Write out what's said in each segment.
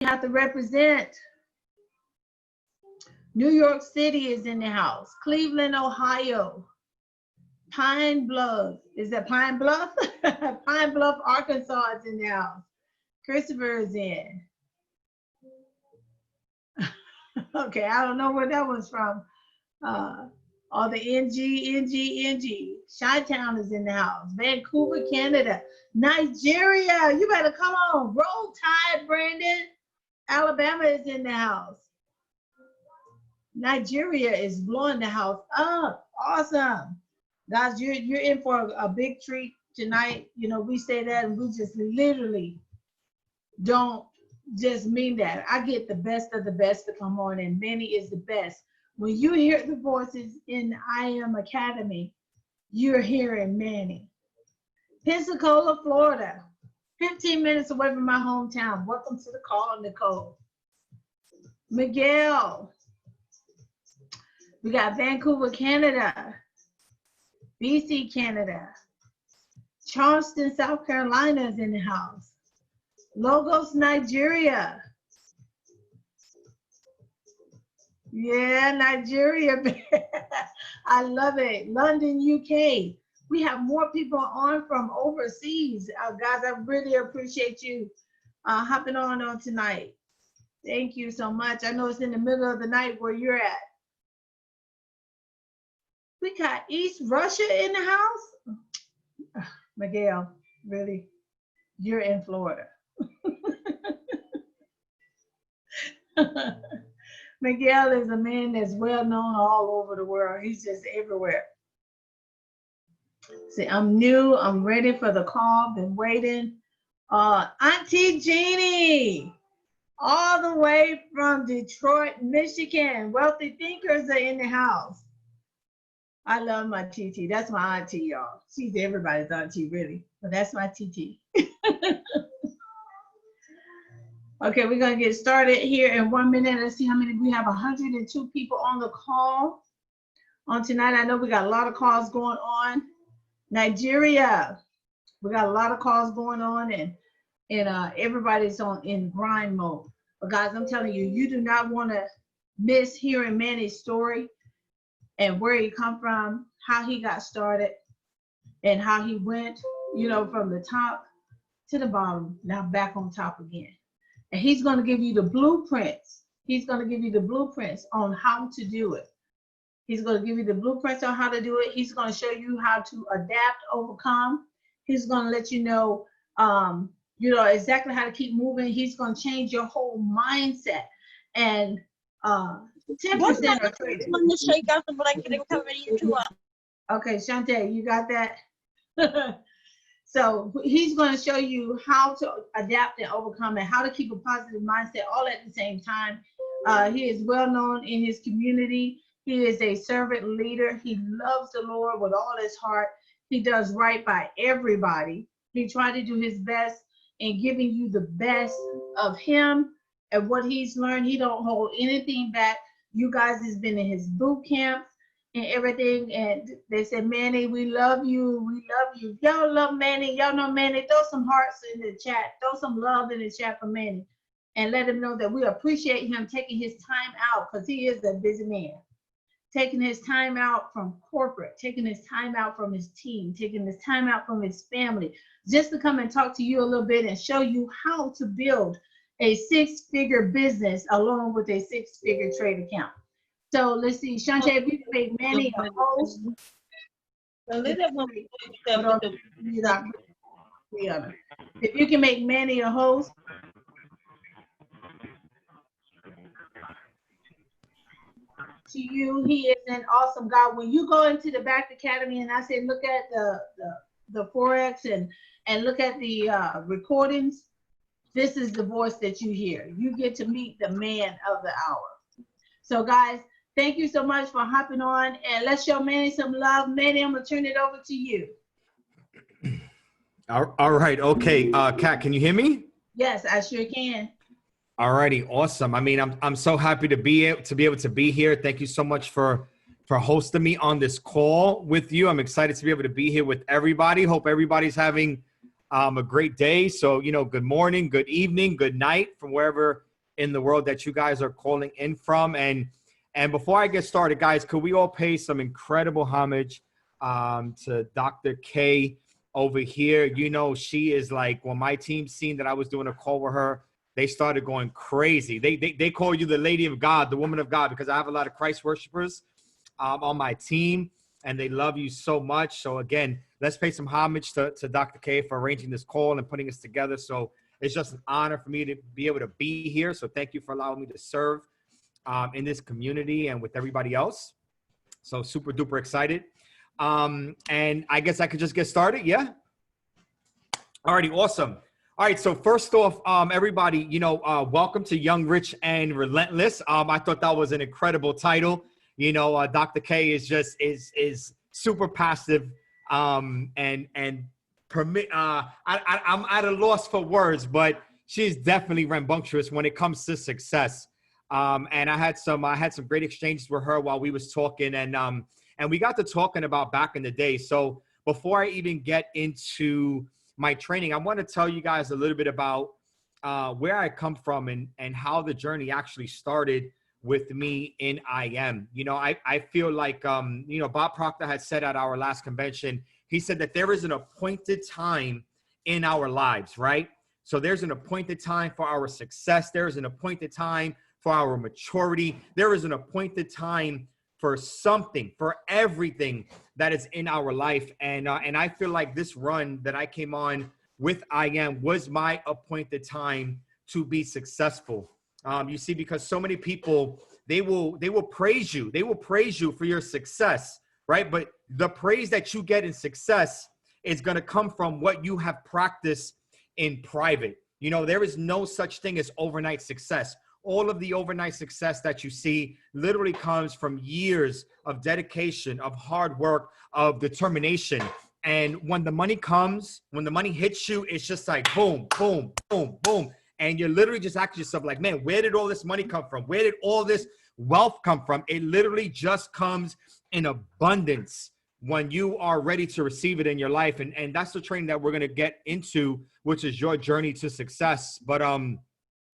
have to represent. New York City is in the house. Cleveland, Ohio. Pine Bluff. Is that Pine Bluff? Pine Bluff, Arkansas is in the house. Christopher is in. Okay, I don't know where that one's from. All the NG. Chi-Town is in the house. Vancouver, Canada. Nigeria, you better come on. Roll Tide, Brandon. Alabama is in the house. Nigeria is blowing the house up. Awesome. Guys, you're in for a big treat tonight. You know, we say that and we just literally don't just mean that. I get the best of the best to come on, and Man-nyy is the best. When you hear the voices in I Am Academy, you're hearing Man-nyy. Pensacola, Florida, 15 minutes away from my hometown. Welcome to the call, Nicole. Miguel. We got Vancouver, Canada. BC, Canada. Charleston, South Carolina is in the house. Lagos, Nigeria. Yeah, Nigeria. I love it. London, UK. We have more people on from overseas. Guys, I really appreciate you hopping on tonight. Thank you so much. I know it's in the middle of the night where you're at. We got East Russia in the house. Miguel, really, you're in Florida. Miguel is a man that's well known all over the world. He's just everywhere. See, I'm new. I'm ready for the call. Been waiting. Auntie Jeannie, all the way from Detroit, Michigan. Wealthy thinkers are in the house. I love my TT. That's my auntie, y'all. She's everybody's auntie, really. But that's my TT. Okay, we're going to get started here in 1 minute. Let's see how many. We have 102 people on the call on tonight. I know we got a lot of calls going on. Nigeria, we got a lot of calls going on, and everybody's in grind mode. But guys, I'm telling you, you do not want to miss hearing Man-ny's story and where he come from, how he got started, and how he went, you know, from the top to the bottom, now back on top again. And he's going to give you the blueprints. He's going to give you the blueprints on how to do it. He's going to give you the blueprints on how to do it. He's going to show you how to adapt, overcome. He's going to let you know, exactly how to keep moving. He's going to change your whole mindset. And 10% are trading. Okay, Shantae, you got that? So he's going to show you how to adapt and overcome and how to keep a positive mindset all at the same time. He is well known in his community. He is a servant leader. He loves the Lord with all his heart. He does right by everybody. He tried to do his best in giving you the best of him and what he's learned. He don't hold anything back. You guys has been in his boot camps and everything, and they said, Man-nyy, we love you. We love you. Y'all love Man-nyy. Y'all know Man-nyy. Throw some hearts in the chat. Throw some love in the chat for Man-nyy, and let him know that we appreciate him taking his time out, because he is a busy man. Taking his time out from corporate, taking his time out from his team, taking his time out from his family, just to come and talk to you a little bit and show you how to build a six-figure business along with a six-figure trade account. So let's see, Shantae, if you can make Man-nyy a host. If you can make Man-nyy a host. To you, he is an awesome guy. When you go into the Back Academy and I say look at the FOREX and look at the recordings, this is the voice that you hear. You get to meet the man of the hour. So guys, thank you so much for hopping on, and let's show Man-nyy some love. Man-nyy, I'm gonna turn it over to you. All right, okay. Kat, can you hear me? Yes, I sure can. All righty, awesome. I mean, I'm so happy to be able to be here. Thank you so much for hosting me on this call with you. I'm excited to be able to be here with everybody. Hope everybody's having a great day. So, you know, good morning, good evening, good night from wherever in the world that you guys are calling in from. And before I get started, guys, could we all pay some incredible homage to Dr. K over here? You know, she is like, when my team seen that I was doing a call with her, they started going crazy. They call you the Lady of God, the Woman of God, because I have a lot of Christ worshipers on my team, and they love you so much. So again, let's pay some homage to Dr. K for arranging this call and putting us together. So it's just an honor for me to be able to be here. So thank you for allowing me to serve in this community and with everybody else. So super duper excited. And I guess I could just get started. Yeah. Alrighty. Awesome. All right. So first off, everybody, you know, welcome to Young, Rich, and Relentless. I thought that was an incredible title. You know, Dr. K is just is super passive, and I'm at a loss for words, but she's definitely rambunctious when it comes to success. And I had some great exchanges with her while we was talking, and we got to talking about back in the day. So before I even get into my training, I want to tell you guys a little bit about where I come from and how the journey actually started with me in IM. You know, I feel like, you know, Bob Proctor had said at our last convention, he said that there is an appointed time in our lives, right? So there's an appointed time for our success. There is an appointed time for our maturity. There is an appointed time for something, for everything that is in our life. And I feel like this run that I came on with IM was my appointed time to be successful. You see, because so many people, they will praise you. They will praise you for your success, right? But the praise that you get in success is going to come from what you have practiced in private. You know, there is no such thing as overnight success. All of the overnight success that you see literally comes from years of dedication, of hard work, of determination. And when the money comes, when the money hits you, it's just like boom, boom, boom, boom. And you're literally just asking yourself like, man, where did all this money come from? Where did all this wealth come from? It literally just comes in abundance when you are ready to receive it in your life. And that's the training that we're going to get into, which is your journey to success. But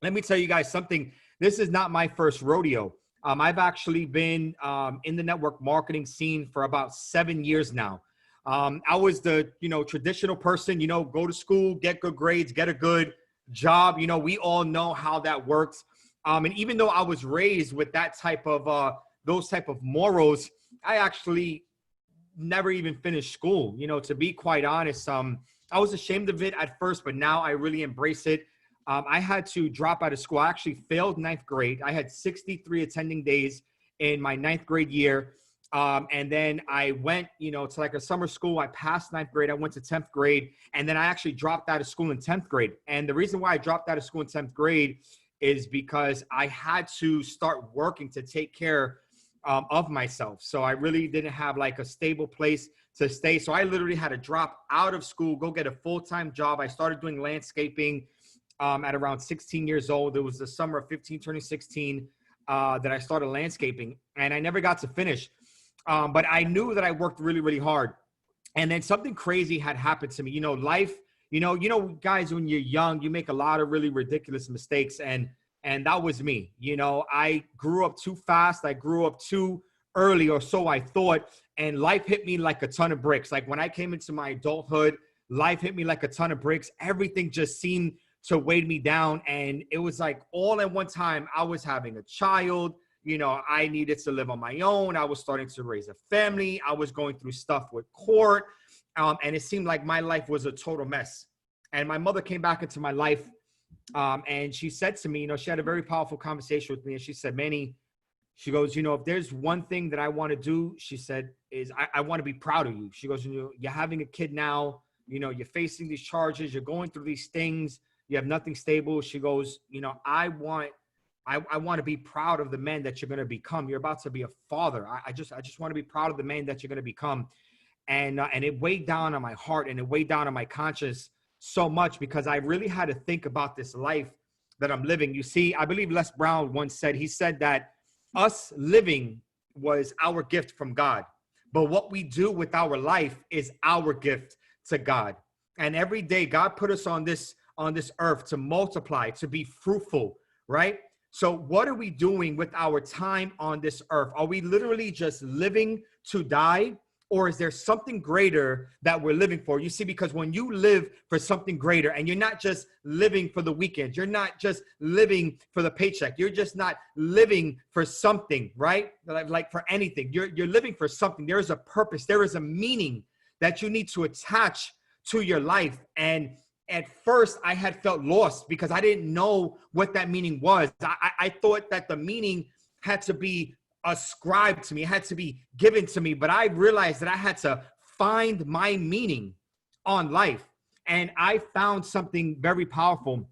let me tell you guys something. This is not my first rodeo. I've actually been in the network marketing scene for about 7 years now. I was the, you know, traditional person, you know, go to school, get good grades, get a good job. You know, we all know how that works. And even though I was raised with that type of, those type of morals, I actually never even finished school. You know, to be quite honest, I was ashamed of it at first, but now I really embrace it. I had to drop out of school. I actually failed 9th grade. I had 63 attending days in my 9th grade year. And then I went, you know, to like a summer school. I passed 9th grade. I went to 10th grade. And then I actually dropped out of school in 10th grade. And the reason why I dropped out of school in 10th grade is because I had to start working to take care of myself. So I really didn't have like a stable place to stay. So I literally had to drop out of school, go get a full-time job. I started doing landscaping at around 16 years old. It was the summer of 15, turning 16 that I started landscaping, and I never got to finish. But I knew that I worked really, really hard. And then something crazy had happened to me. You know, life, you know, guys, when you're young, you make a lot of really ridiculous mistakes. And that was me. You know, I grew up too fast. I grew up too early, or so I thought. And life hit me like a ton of bricks. Like when I came into my adulthood, life hit me like a ton of bricks. Everything just seemed to weigh me down. And it was like all at one time, I was having a child. You know, I needed to live on my own. I was starting to raise a family. I was going through stuff with court. And it seemed like my life was a total mess. And my mother came back into my life. And she said to me, you know, she had a very powerful conversation with me. And she said, Manny, she goes, you know, if there's one thing that I want to do, she said, is I want to be proud of you. She goes, you know, you're having a kid now. You know, you're facing these charges. You're going through these things. You have nothing stable. She goes, you know, I want to be proud of the man that you're going to become. You're about to be a father. I just want to be proud of the man that you're going to become. And it weighed down on my heart, and it weighed down on my conscience so much, because I really had to think about this life that I'm living. You see, I believe Les Brown once said, he said that us living was our gift from God, but what we do with our life is our gift to God. And every day God put us on this earth to multiply, to be fruitful, right? So what are we doing with our time on this earth? Are we literally just living to die? Or is there something greater that we're living for? You see, because when you live for something greater and you're not just living for the weekend, you're not just living for the paycheck, you're just not living for something, right? Like for anything, you're living for something. There is a purpose. There is a meaning that you need to attach to your life. And at first I had felt lost because I didn't know what that meaning was. I thought that the meaning had to be ascribed to me, it had to be given to me, but I realized that I had to find my meaning on life. And I found something very powerful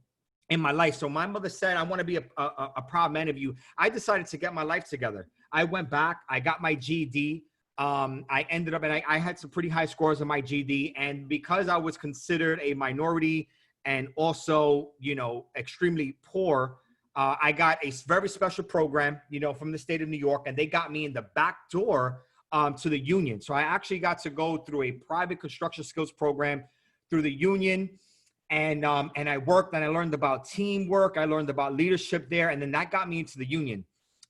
in my life. So my mother said, I want to be a proud man of you. I decided to get my life together. I went back, I got my GED. I ended up, and I had some pretty high scores on my GED. And because I was considered a minority and also, you know, extremely poor, I got a very special program, you know, from the state of New York, and they got me in the back door to the union. So I actually got to go through a private construction skills program through the union. And I worked and I learned about teamwork. I learned about leadership there. And then that got me into the union.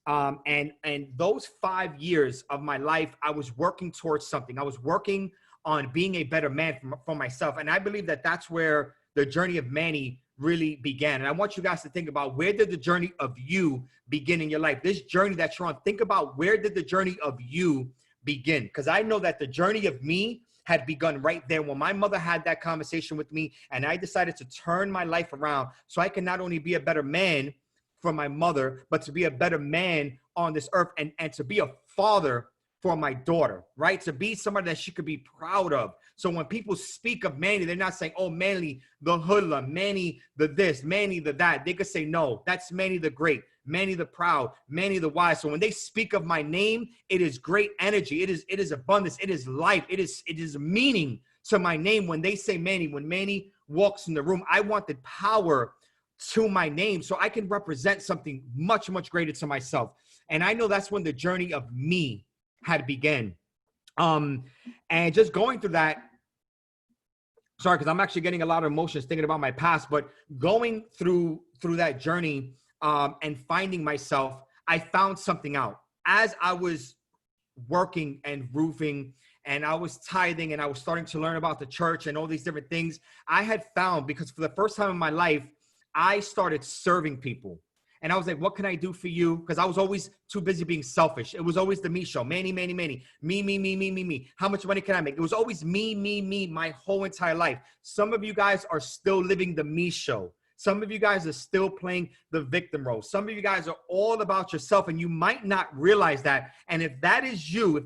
And those 5 years of my life, I was working towards something. I was working on being a better man for myself. And I believe that that's where the journey of Man-nyy really began. And I want you guys to think about, where did the journey of you begin in your life? This journey that you're on, think about, where did the journey of you begin? Because I know that the journey of me had begun right there when my mother had that conversation with me, and I decided to turn my life around so I can not only be a better man for my mother, but to be a better man on this earth, and to be a father for my daughter, right? To be somebody that she could be proud of. So when people speak of Man-nyy, they're not saying, oh, Man-nyy the hoodlum, Man-nyy the this, Man-nyy the that. They could say, no, that's Man-nyy the great, Man-nyy the proud, Man-nyy the wise. So when they speak of my name, it is great energy. It is abundance. It is life. It is meaning to my name. When they say Man-nyy, when Man-nyy walks in the room, I want the power to my name so I can represent something much, much greater to myself. And I know that's when the journey of me had begun. And just going through that, sorry, because I'm actually getting a lot of emotions thinking about my past, but going through that journey and finding myself, I found something out. As I was working and roofing and I was tithing and I was starting to learn about the church and all these different things, I had found, because for the first time in my life, I started serving people. And I was like, what can I do for you? Because I was always too busy being selfish. It was always the me show. Man-nyy, Man-nyy, Man-nyy. Me. How much money can I make? It was always me, my whole entire life. Some of you guys are still living the me show. Some of you guys are still playing the victim role. Some of you guys are all about yourself, and you might not realize that. And if that is you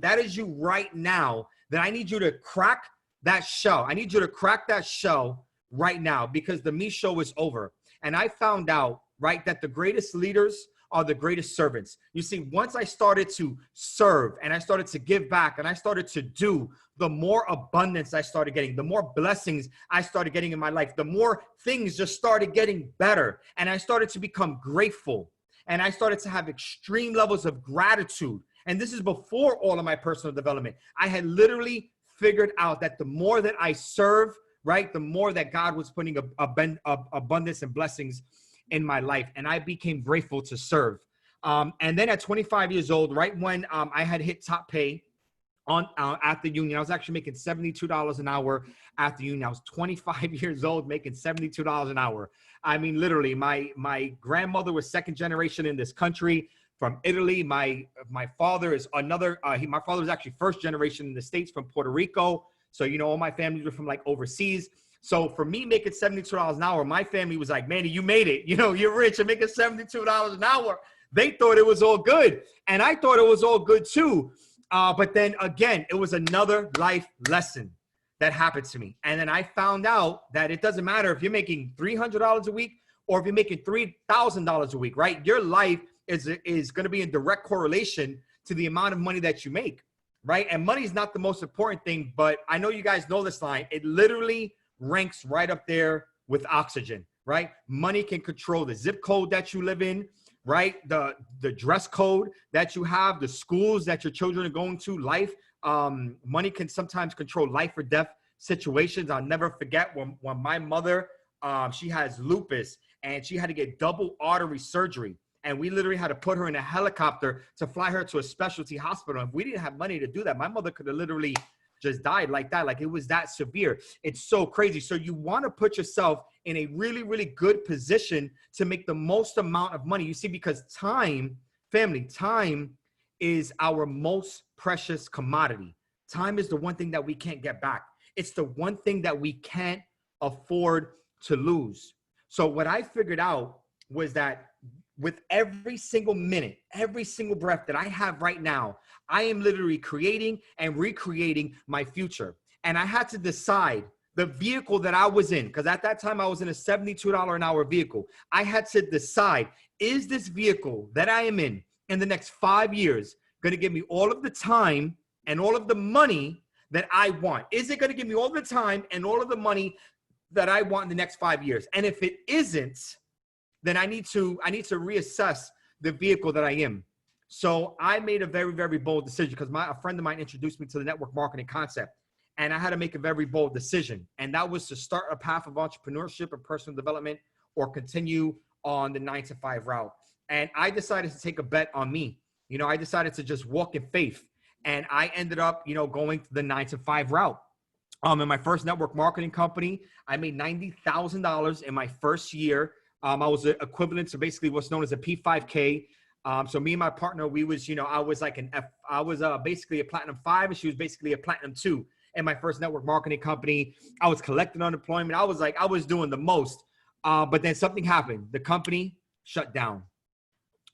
right now, then I need you to crack that shell. I need you to crack that shell right now, because the me show is over. And I found out, right, that the greatest leaders are the greatest servants. You see, once I started to serve and I started to give back and I started to do, the more abundance I started getting, the more blessings I started getting in my life, the more things just started getting better. And I started to become grateful, and I started to have extreme levels of gratitude. And this is before all of my personal development. I had literally figured out that the more that I serve, right, the more that God was putting abundance and blessings in my life. And I became grateful to serve. And then at 25 years old, right when I had hit top pay at the union, I was actually making $72 an hour at the union. I was 25 years old making $72 an hour. I mean, literally, my grandmother was second generation in this country from Italy. My father is my father was actually first generation in the States from Puerto Rico. So, you know, all my families were from like overseas. So for me making $72 an hour, my family was like, "Man, you made it. You know, you're rich and making $72 an hour." They thought it was all good. And I thought it was all good too. But then again, it was another life lesson that happened to me. And then I found out that it doesn't matter if you're making $300 a week or if you're making $3,000 a week, right? Your life is going to be in direct correlation to the amount of money that you make, right? And money is not the most important thing, but I know you guys know this line. It literally ranks right up there with oxygen, right? Money can control the zip code that you live in, right? The dress code that you have, the schools that your children are going to, life. Money can sometimes control life or death situations. I'll never forget when my mother, she has lupus and she had to get double artery surgery. And we literally had to put her in a helicopter to fly her to a specialty hospital. If we didn't have money to do that, my mother could have literally just died like that. Like, it was that severe. It's so crazy. So you want to put yourself in a really, really good position to make the most amount of money. You see, because time, family, time is our most precious commodity. Time is the one thing that we can't get back. It's the one thing that we can't afford to lose. So what I figured out was that with every single minute, every single breath that I have right now, I am literally creating and recreating my future. And I had to decide the vehicle that I was in, because at that time I was in a $72 an hour vehicle. I had to decide, is this vehicle that I am in the next 5 years going to give me all of the time and all of the money that I want? Is it going to give me all the time and all of the money that I want in the next 5 years? And if it isn't, then I need to reassess the vehicle that I am. So I made a very, very bold decision, because a friend of mine introduced me to the network marketing concept, and I had to make a very bold decision. And that was to start a path of entrepreneurship and personal development, or continue on the 9-to-5 route. And I decided to take a bet on me. You know, I decided to just walk in faith, and I ended up, you know, going the 9-to-5 route. In my first network marketing company, I made $90,000 in my first year. I was equivalent to basically what's known as a P5K. So me and my partner, we was, you know, I was like I was basically a platinum 5, and she was basically a platinum 2 in my first network marketing company. I was collecting unemployment. I was doing the most. But then something happened. The company shut down.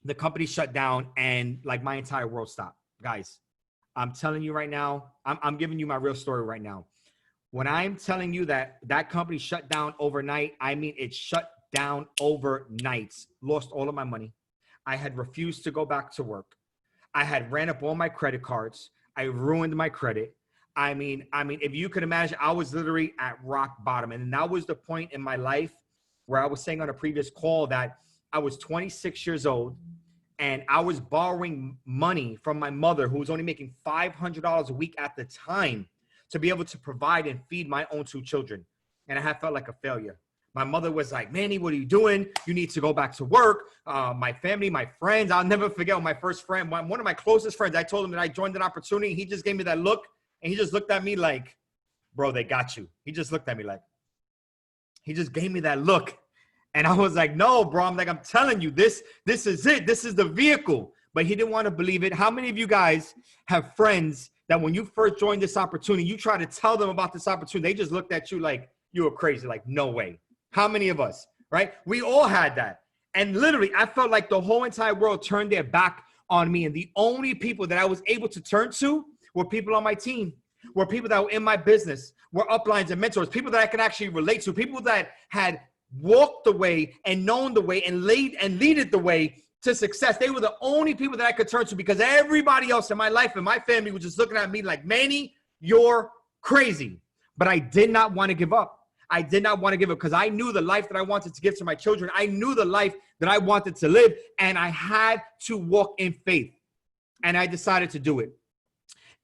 The company shut down, and like my entire world stopped. Guys, I'm telling you right now, I'm giving you my real story right now. When I'm telling you that that company shut down overnight, I mean, it shut down overnight. Lost all of my money. I had refused to go back to work. I had ran up all my credit cards. I ruined my credit. I mean, if you could imagine, I was literally at rock bottom. And that was the point in my life where I was saying on a previous call that I was 26 years old, and I was borrowing money from my mother, who was only making $500 a week at the time, to be able to provide and feed my own 2 children. And I had felt like a failure. My mother was like, Manny, what are you doing? You need to go back to work. My family, my friends, I'll never forget my first friend, one of my closest friends, I told him that I joined an opportunity. He just gave me that look, and he just looked at me like, bro, they got you. He just looked at me like, he just gave me that look. And I was like, no, bro. I'm like, I'm telling you, this is it. This is the vehicle. But he didn't want to believe it. How many of you guys have friends that when you first joined this opportunity, you try to tell them about this opportunity, they just looked at you like you were crazy, like, no way. How many of us, right? We all had that. And literally, I felt like the whole entire world turned their back on me. And the only people that I was able to turn to were people on my team, were people that were in my business, were uplines and mentors, people that I could actually relate to, people that had walked the way and known the way and leaded the way to success. They were the only people that I could turn to, because everybody else in my life and my family was just looking at me like, Manny, you're crazy. But I did not want to give up. I did not want to give up, because I knew the life that I wanted to give to my children. I knew the life that I wanted to live, and I had to walk in faith. And I decided to do it.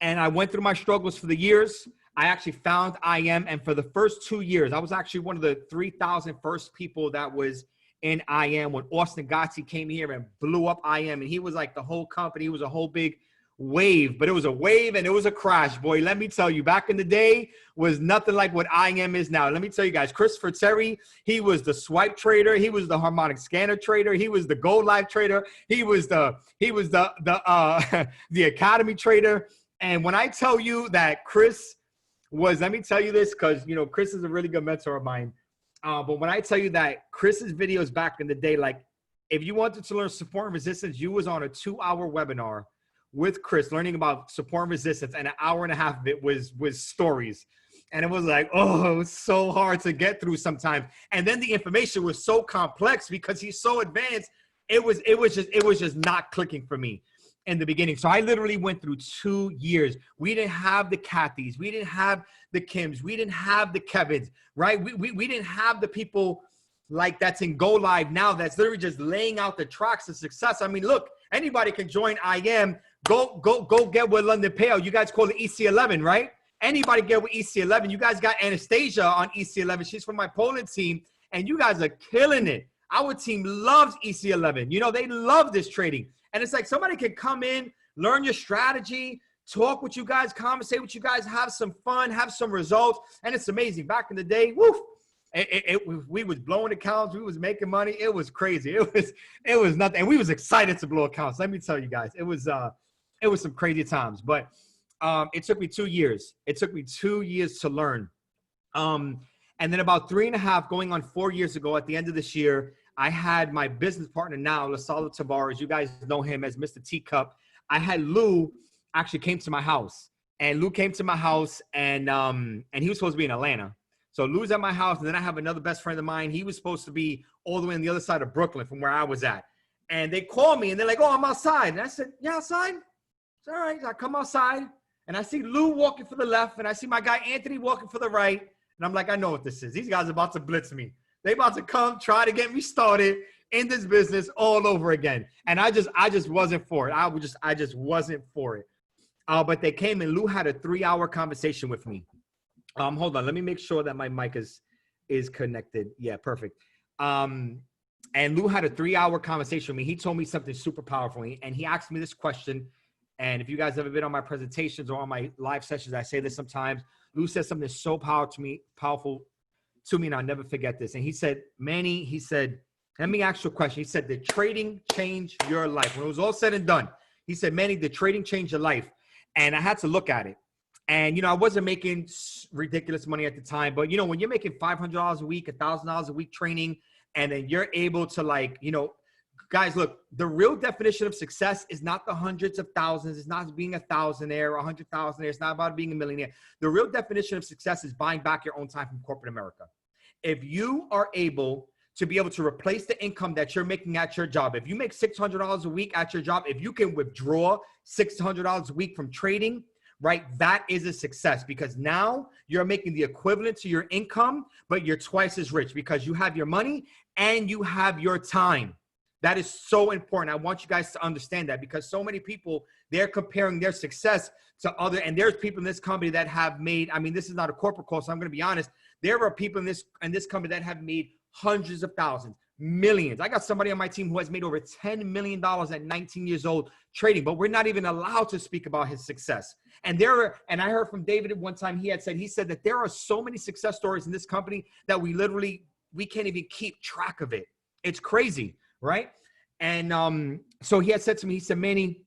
And I went through my struggles for the years. I actually found IM, and for the first 2 years, I was actually one of the 3,000 first people that was in IM when Austin Gotzi came here and blew up IM. And he was like the whole company. He was a whole big wave, but it was a wave and it was a crash, boy. Let me tell you, back in the day was nothing like what IM is now. Let me tell you guys, Christopher Terry, he was the swipe trader. He was the harmonic scanner trader. He was the gold live trader. He was the the academy trader. And when I tell you that Chris was, let me tell you this, because, you know, Chris is a really good mentor of mine. But when I tell you that Chris's videos back in the day, like if you wanted to learn support and resistance, you was on a 2-hour webinar with Chris learning about support and resistance, and an hour and a half of it was stories. And it was like, oh, it was so hard to get through sometimes. And then the information was so complex because he's so advanced. It was just not clicking for me in the beginning. So I literally went through 2 years. We didn't have the Kathys. We didn't have the Kims. We didn't have the Kevins, right? We didn't have the people like that's in Go Live now that's literally just laying out the tracks of success. I mean, look, anybody can join IM. Go get with London Pale. You guys call it EC11, right? Anybody get with EC11. You guys got Anastasia on EC11. She's from my Poland team, and you guys are killing it. Our team loves EC11. You know, they love this trading. And it's like somebody can come in, learn your strategy, talk with you guys, conversate with you guys, have some fun, have some results. And it's amazing. Back in the day, woo, we was blowing accounts. We was making money. It was crazy. It was nothing. And we was excited to blow accounts. Let me tell you guys, it was some crazy times. But it took me 2 years. It took me 2 years to learn. And then about 3.5 going on 4 years ago, at the end of this year, I had my business partner now, Lasalo Tavares. You guys know him as Mr. Teacup. I had Lou actually came to my house. And Lou came to my house, and he was supposed to be in Atlanta. So Lou's at my house, and then I have another best friend of mine. He was supposed to be all the way on the other side of Brooklyn from where I was at. And they called me, and they're like, oh, I'm outside. And I said, yeah, outside? It's all right. I come outside, and I see Lou walking for the left, and I see my guy Anthony walking for the right. And I'm like, I know what this is. These guys are about to blitz me. They about to come try to get me started in this business all over again. And I just wasn't for it. I just wasn't for it. But they came, and Lou had a 3-hour conversation with me. Hold on. Let me make sure that my mic is connected. Yeah, perfect. And Lou had a 3-hour conversation with me. He told me something super powerful, and he asked me this question. And if you guys ever been on my presentations or on my live sessions, I say this sometimes. Lou said something so powerful to me, and I'll never forget this. And he said, Manny, he said, let me ask you a question. He said, did trading change your life? When it was all said and done, he said, Manny, did trading change your life? And I had to look at it. And, you know, I wasn't making ridiculous money at the time. But, you know, when you're making $500 a week, $1,000 a week training, and then you're able to, like, you know, guys, look, the real definition of success is not the hundreds of thousands. It's not being a thousandaire or 100,000. It's not about being a millionaire. The real definition of success is buying back your own time from corporate America. If you are able to be able to replace the income that you're making at your job, if you make $600 a week at your job, if you can withdraw $600 a week from trading, right, that is a success, because now you're making the equivalent to your income, but you're twice as rich because you have your money and you have your time. That is so important. I want you guys to understand that, because so many people, they're comparing their success to other, and there's people in this company that have made, I mean, this is not a corporate call, so I'm going to be honest. There are people in this company that have made hundreds of thousands, millions. I got somebody on my team who has made over $10 million at 19 years old trading, but we're not even allowed to speak about his success. And I heard from David at one time, he said that there are so many success stories in this company that we can't even keep track of it. It's crazy. Right. And so he had said to me, he said, Manny,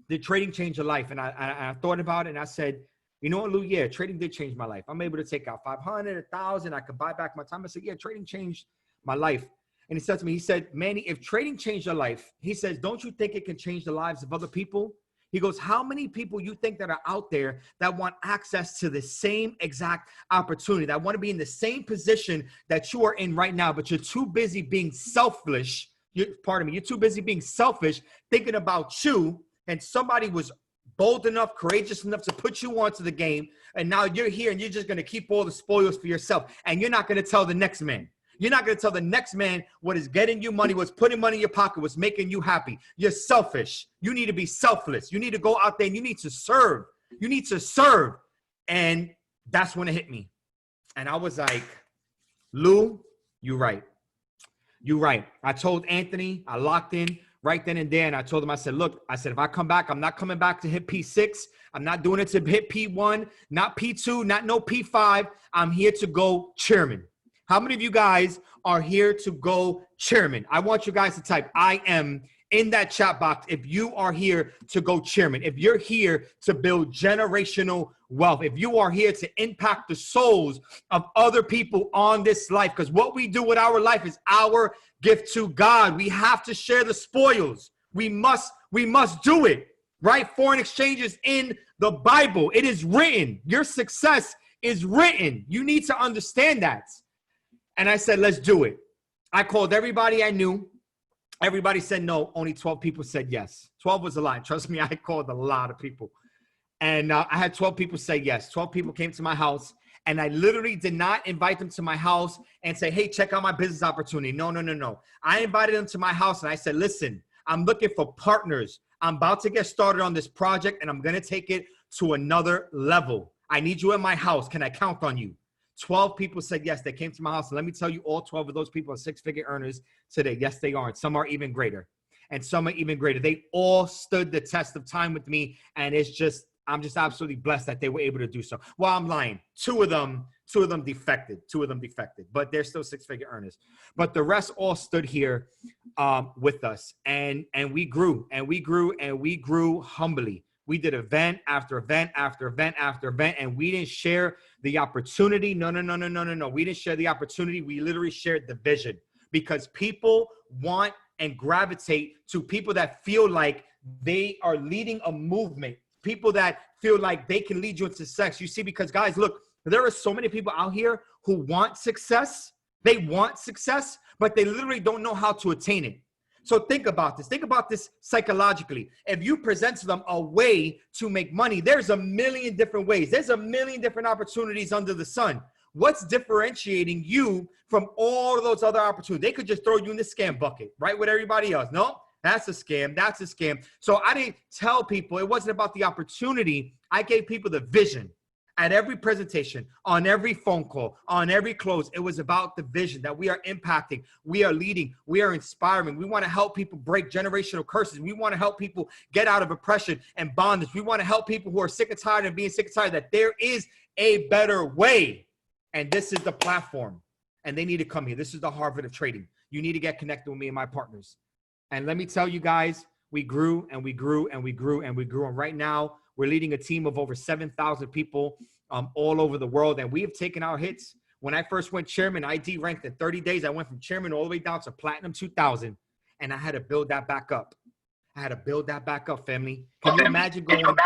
did trading change your life? And I thought about it, and I said, you know what, Lou? Yeah, trading did change my life. I'm able to take out 500, 1,000. I could buy back my time. I said, yeah, trading changed my life. And he said to me, he said, Manny, if trading changed your life, he says, don't you think it can change the lives of other people? He goes, how many people you think that are out there that want access to the same exact opportunity, that want to be in the same position that you are in right now, but you're too busy being selfish. You're too busy being selfish, thinking about you, and somebody was bold enough, courageous enough to put you onto the game, and now you're here and you're just going to keep all the spoils for yourself, and you're not going to tell the next man. You're not going to tell the next man what is getting you money, what's putting money in your pocket, what's making you happy. You're selfish. You need to be selfless. You need to go out there and you need to serve. You need to serve. And that's when it hit me. And I was like, Lou, you're right. You're right. I told Anthony, I locked in right then and there. And I told him, I said, look, if I come back, I'm not coming back to hit P6. I'm not doing it to hit P1, not P2, not no P5. I'm here to go chairman. How many of you guys are here to go chairman? I want you guys to type I am in that chat box if you are here to go chairman, if you're here to build generational wealth, if you are here to impact the souls of other people on this life, because what we do with our life is our gift to God. We have to share the spoils. We must do it, right? Foreign exchange is in the Bible. It is written. Your success is written. You need to understand that. And I said, let's do it. I called everybody I knew. Everybody said no. Only 12 people said yes. 12 was a lot. Trust me, I called a lot of people. And I had 12 people say yes. 12 people came to my house. And I literally did not invite them to my house and say, hey, check out my business opportunity. No, no, no, no. I invited them to my house and I said, listen, I'm looking for partners. I'm about to get started on this project and I'm going to take it to another level. I need you at my house. Can I count on you 12 people said yes. They came to my house. And let me tell you, all 12 of those people are six-figure earners today. Yes, they are. And some are even greater. And some are even greater. They all stood the test of time with me. And I'm just absolutely blessed that they were able to do so. Well, I'm lying. Two of them defected. But they're still six-figure earners. But the rest all stood here with us. And we grew, and we grew, and we grew humbly. We did event after event after event after event, and we didn't share the opportunity. No. We didn't share the opportunity. We literally shared the vision, because people want and gravitate to people that feel like they are leading a movement, people that feel like they can lead you into success. You see, because guys, look, there are so many people out here who want success. They want success, but they literally don't know how to attain it. So think about this. Think about this psychologically. If you present to them a way to make money, there's a million different ways. There's a million different opportunities under the sun. What's differentiating you from all of those other opportunities? They could just throw you in the scam bucket, right, with everybody else. No, that's a scam. That's a scam. So I didn't tell people it wasn't about the opportunity. I gave people the vision. At every presentation, on every phone call, on every close, it was about the vision that we are impacting, we are leading, we are inspiring. We want to help people break generational curses. We want to help people get out of oppression and bondage. We want to help people who are sick and tired of being sick and tired, that there is a better way. And this is the platform. And they need to come here. This is the Harvard of trading. You need to get connected with me and my partners. And let me tell you guys, we grew and we grew and we grew and we grew. And right now, we're leading a team of over 7,000 people all over the world, and we have taken our hits. When I first went chairman, I ranked in 30 days. I went from chairman all the way down to platinum 2000, and I had to build that back up. Family. Can you imagine going?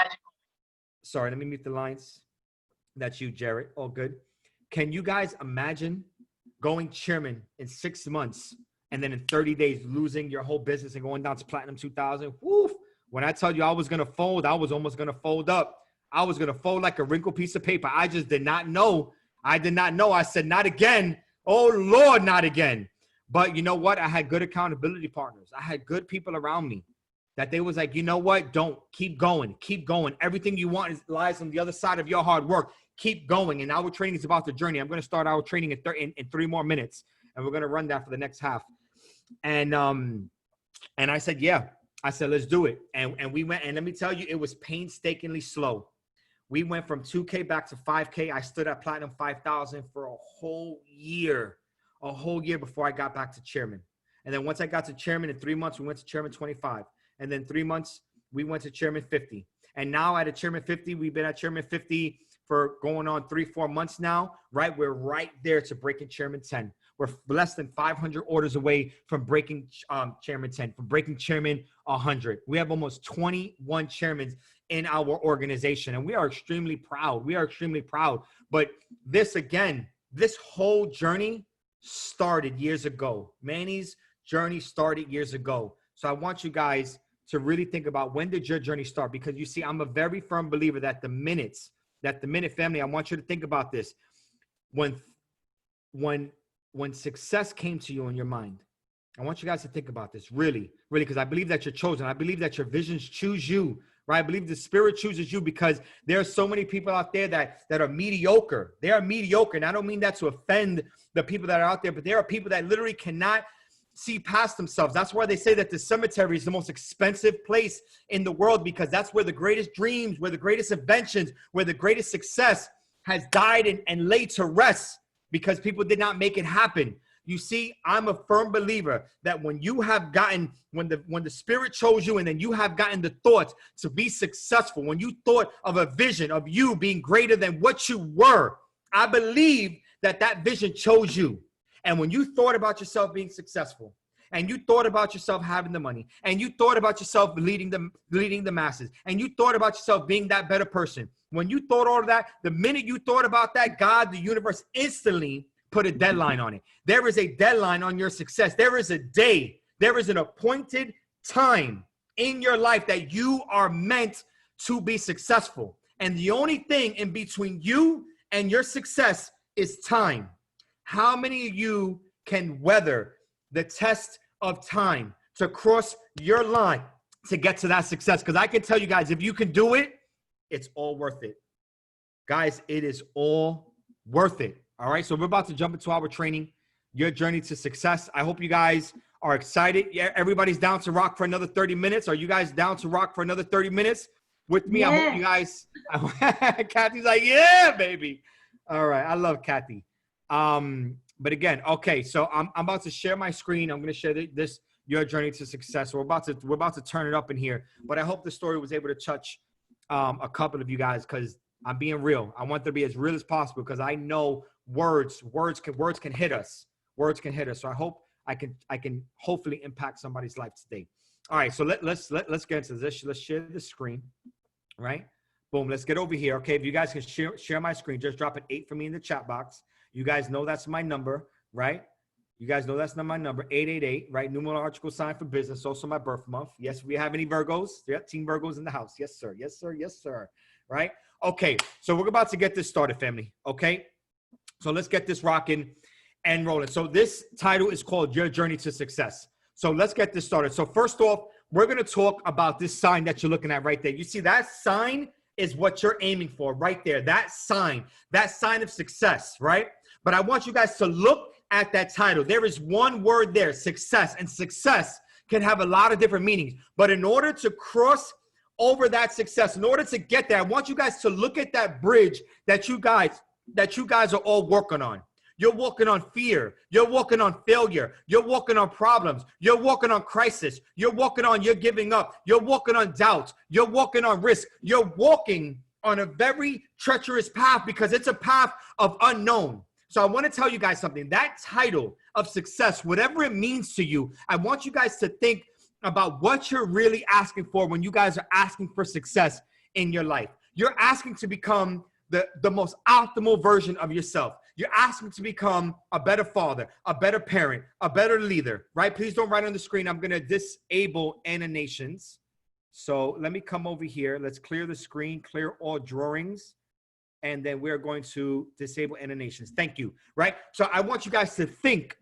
Sorry, let me mute the lines. That's you, Jared. All good. Can you guys imagine going chairman in 6 months and then in 30 days losing your whole business and going down to platinum 2000? Woof. When I told you I was going to fold, I was almost going to fold up. I was going to fold like a wrinkled piece of paper. I just did not know. I said, not again. Oh, Lord, not again. But you know what? I had good accountability partners. I had good people around me that they was like, you know what? Don't. Keep going. Keep going. Everything you want lies on the other side of your hard work. Keep going. And our training is about the journey. I'm going to start our training in 3 more minutes. And we're going to run that for the next half. And I said, yeah. I said, let's do it. And we went, and let me tell you, it was painstakingly slow. We went from 2K back to 5K. I stood at platinum 5,000 for a whole year before I got back to chairman. And then once I got to chairman in 3 months, we went to chairman 25. And then 3 months, we went to chairman 50. And now at a chairman 50, we've been at chairman 50 for going on 3-4 months now, right? We're right there to breaking chairman 10. We're less than 500 orders away from breaking chairman 10, from breaking chairman 100. We have almost 21 chairmen in our organization, and we are extremely proud. But this whole journey started years ago. Manny's journey started years ago. So I want you guys to really think about, when did your journey start? Because you see, I'm a very firm believer that the minute family, I want you to think about this. When success came to you in your mind, I want you guys to think about this really, because I believe that you're chosen. I believe that your visions choose you, right? I believe the spirit chooses you, because there are so many people out there that are mediocre. They are mediocre. And I don't mean that to offend the people that are out there, but there are people that literally cannot see past themselves. That's why they say that the cemetery is the most expensive place in the world, because that's where the greatest dreams, where the greatest inventions, where the greatest success has died and laid to rest, because people did not make it happen. You see, I'm a firm believer that when you have gotten, when the spirit chose you, and then you have gotten the thought to be successful, when you thought of a vision of you being greater than what you were, I believe that vision chose you. And when you thought about yourself being successful, and you thought about yourself having the money, and you thought about yourself leading the masses, and you thought about yourself being that better person, when you thought all of that, the minute you thought about that, God, the universe instantly put a deadline on it. There is a deadline on your success. There is a day. There is an appointed time in your life that you are meant to be successful. And the only thing in between you and your success is time. How many of you can weather the test of time to cross your line to get to that success? Because I can tell you guys, if you can do it, it's all worth it. Guys, it is all worth it. All right, so we're about to jump into our training, Your Journey to Success. I hope you guys are excited. Yeah, everybody's down to rock for another 30 minutes. Are you guys down to rock for another 30 minutes with me? Yeah. I hope you guys, Kathy's like, yeah, baby. All right, I love Kathy. But again, okay, so I'm about to share my screen. I'm going to share this, Your Journey to Success. We're about to turn it up in here, but I hope the story was able to touch a couple of you guys, because I'm being real. I want to be as real as possible, because I know words can hit us. Words can hit us. So I hope I can hopefully impact somebody's life today. All right, so let's get into this. Let's share the screen, right? Boom. Let's get over here. Okay, if you guys can share my screen, just drop an 8 for me in the chat box. You guys know that's my number, right? You guys know that's not my number, 888, right? Numerological sign for business, also my birth month. Yes, we have any Virgos? Yeah, Team Virgos in the house. Yes, sir. Yes, sir. Yes, sir. Right? Okay, so we're about to get this started, family. Okay, so let's get this rocking and rolling. So this title is called Your Journey to Success. So let's get this started. So first off, we're going to talk about this sign that you're looking at right there. You see that sign is what you're aiming for right there. That sign of success, right? But I want you guys to look at that title. There is one word there, success, and success can have a lot of different meanings. But in order to cross over that success, in order to get there, I want you guys to look at that bridge that you guys are all working on. You're walking on fear. You're walking on failure. You're walking on problems. You're walking on crisis. You're walking on you're giving up. You're walking on doubt. You're walking on risk. You're walking on a very treacherous path, because it's a path of unknown. So I want to tell you guys something. That title of success, whatever it means to you, I want you guys to think about what you're really asking for when you guys are asking for success in your life. You're asking to become the most optimal version of yourself. You're asking to become a better father, a better parent, a better leader, right? Please don't write on the screen. I'm going to disable annotations. So let me come over here. Let's clear the screen, clear all drawings, and then we're going to disable annotations. Thank you, right? So I want you guys to think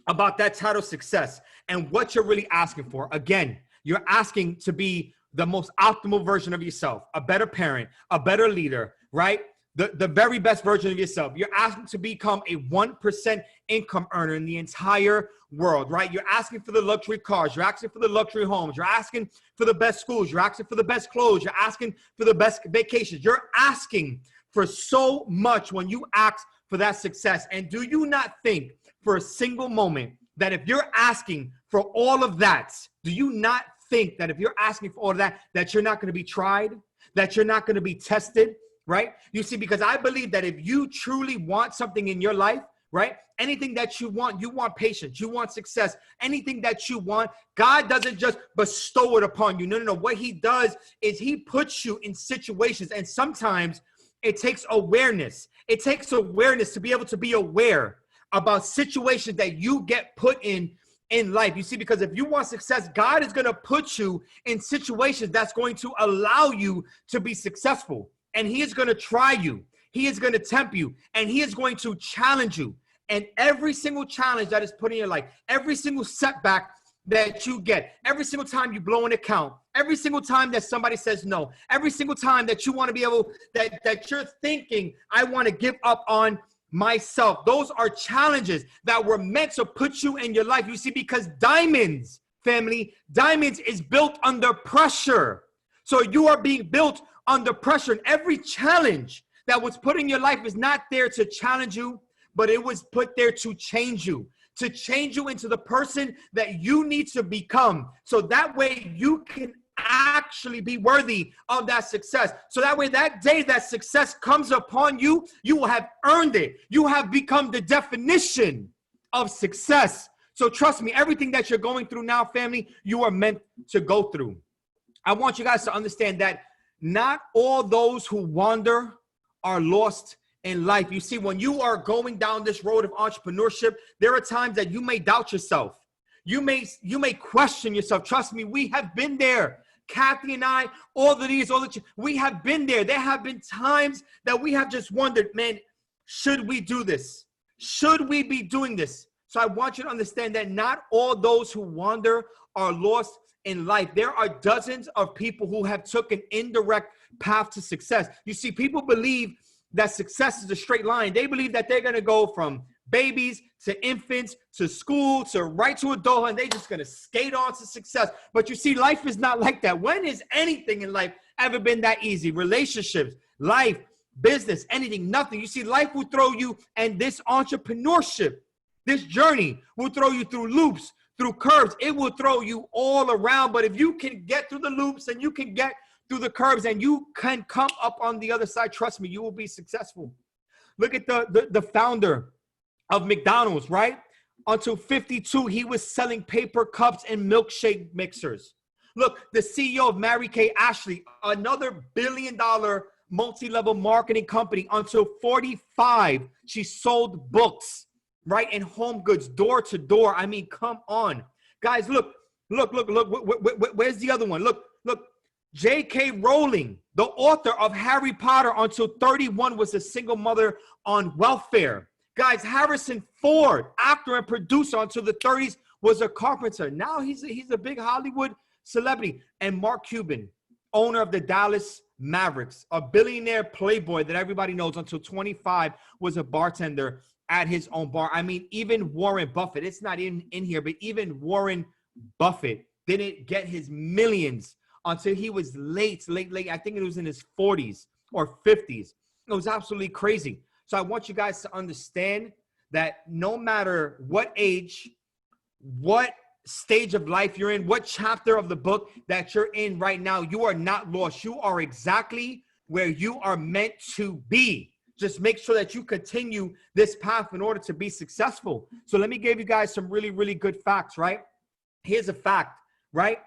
about that title, success, and what you're really asking for. Again, you're asking to be the most optimal version of yourself, a better parent, a better leader, right? The very best version of yourself. You're asking to become a 1% income earner in the entire world, right? You're asking for the luxury cars. You're asking for the luxury homes. You're asking for the best schools. You're asking for the best clothes. You're asking for the best vacations. You're asking for so much when you ask for that success. And do you not think for a single moment that if you're asking for all of that, do you not think that if you're asking for all of that, that you're not going to be tried, that you're not going to be tested, right? You see, because I believe that if you truly want something in your life, right? Anything that you want patience, you want success, anything that you want, God doesn't just bestow it upon you. No. What he does is he puts you in situations, and sometimes it takes awareness. It takes awareness to be able to be aware about situations that you get put in life. You see, because if you want success, God is going to put you in situations that's going to allow you to be successful. And he is going to try you. He is going to tempt you. And he is going to challenge you. And every single challenge that is put in your life, every single setback that you get, every single time you blow an account, every single time that somebody says no, every single time that you want to be able, that you're thinking, I want to give up on myself. Those are challenges that were meant to put you in your life. You see, because diamonds, family, diamonds is built under pressure. So you are being built under pressure. And every challenge that was put in your life is not there to challenge you, but it was put there to change you into the person that you need to become. So that way you can actually be worthy of that success. So that way, that day that success comes upon you, you will have earned it. You have become the definition of success. So trust me, everything that you're going through now, family, you are meant to go through. I want you guys to understand that not all those who wander are lost in life. You see, when you are going down this road of entrepreneurship, there are times that you may doubt yourself. You may question yourself. Trust me, we have been there. Kathy and I, we have been there. There have been times that we have just wondered, man, should we do this? Should we be doing this? So I want you to understand that not all those who wander are lost in life. There are dozens of people who have took an indirect path to success. You see, people believe that success is a straight line. They believe that they're going to go from babies to infants to school to right to adulthood, and they're just going to skate on to success. But you see, life is not like that. When has anything in life ever been that easy? Relationships, life, business, anything, nothing. You see, life will throw you, and this entrepreneurship, this journey will throw you through loops, through curves. It will throw you all around. But if you can get through the loops and you can get through the curves and you can come up on the other side, trust me, you will be successful. Look at the founder of McDonald's, right? Until 52, he was selling paper cups and milkshake mixers. Look, the CEO of Mary Kay Ashley, another billion-dollar multi-level marketing company, until 45, she sold books, right? And home goods, door to door. I mean, come on. Guys, look. Where's the other one? Look. J.K. Rowling, the author of Harry Potter, until 31 was a single mother on welfare. Guys, Harrison Ford, actor and producer, until the 30s was a carpenter. Now he's a big Hollywood celebrity. And Mark Cuban, owner of the Dallas Mavericks, a billionaire playboy that everybody knows, until 25 was a bartender at his own bar. I mean, even Warren Buffett, it's not in here, but even Warren Buffett didn't get his millions until he was late. I think it was in his 40s or 50s. It was absolutely crazy. So I want you guys to understand that no matter what age, what stage of life you're in, what chapter of the book that you're in right now, you are not lost. You are exactly where you are meant to be. Just make sure that you continue this path in order to be successful. So let me give you guys some really, really good facts, right? Here's a fact, right?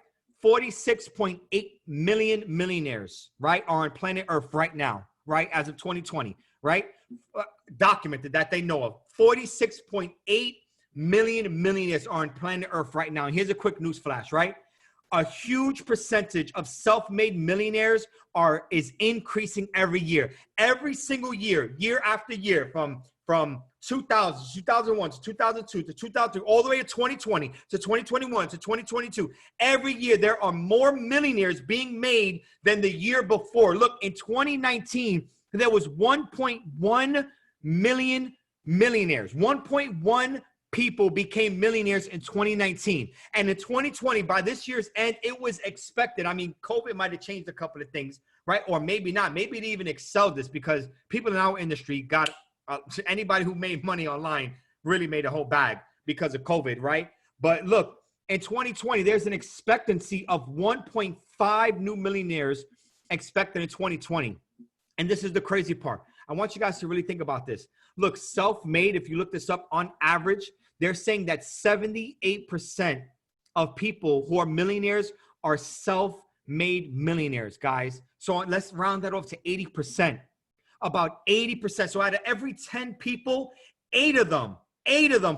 46.8 million millionaires, right, are on planet Earth right now, right, as of 2020, right? Documented that they know of. 46.8 million millionaires are on planet Earth right now. And here's a quick news flash, right? A huge percentage of self-made millionaires is increasing every year. Every single year, year after year, from 2000, 2001 to 2002 to 2003, all the way to 2020 to 2021 to 2022. Every year, there are more millionaires being made than the year before. Look, in 2019, there was 1.1 million millionaires. 1.1 people became millionaires in 2019. And in 2020, by this year's end, it was expected. I mean, COVID might have changed a couple of things, right? Or maybe not. Maybe it even excelled this because people in our industry got anybody who made money online really made a whole bag because of COVID, right? But look, in 2020, there's an expectancy of 1.5 new millionaires expected in 2020. And this is the crazy part. I want you guys to really think about this. Look, self-made, if you look this up, on average, they're saying that 78% of people who are millionaires are self-made millionaires, guys. So let's round that off to 80%. About 80%. So out of every 10 people, 8 of them,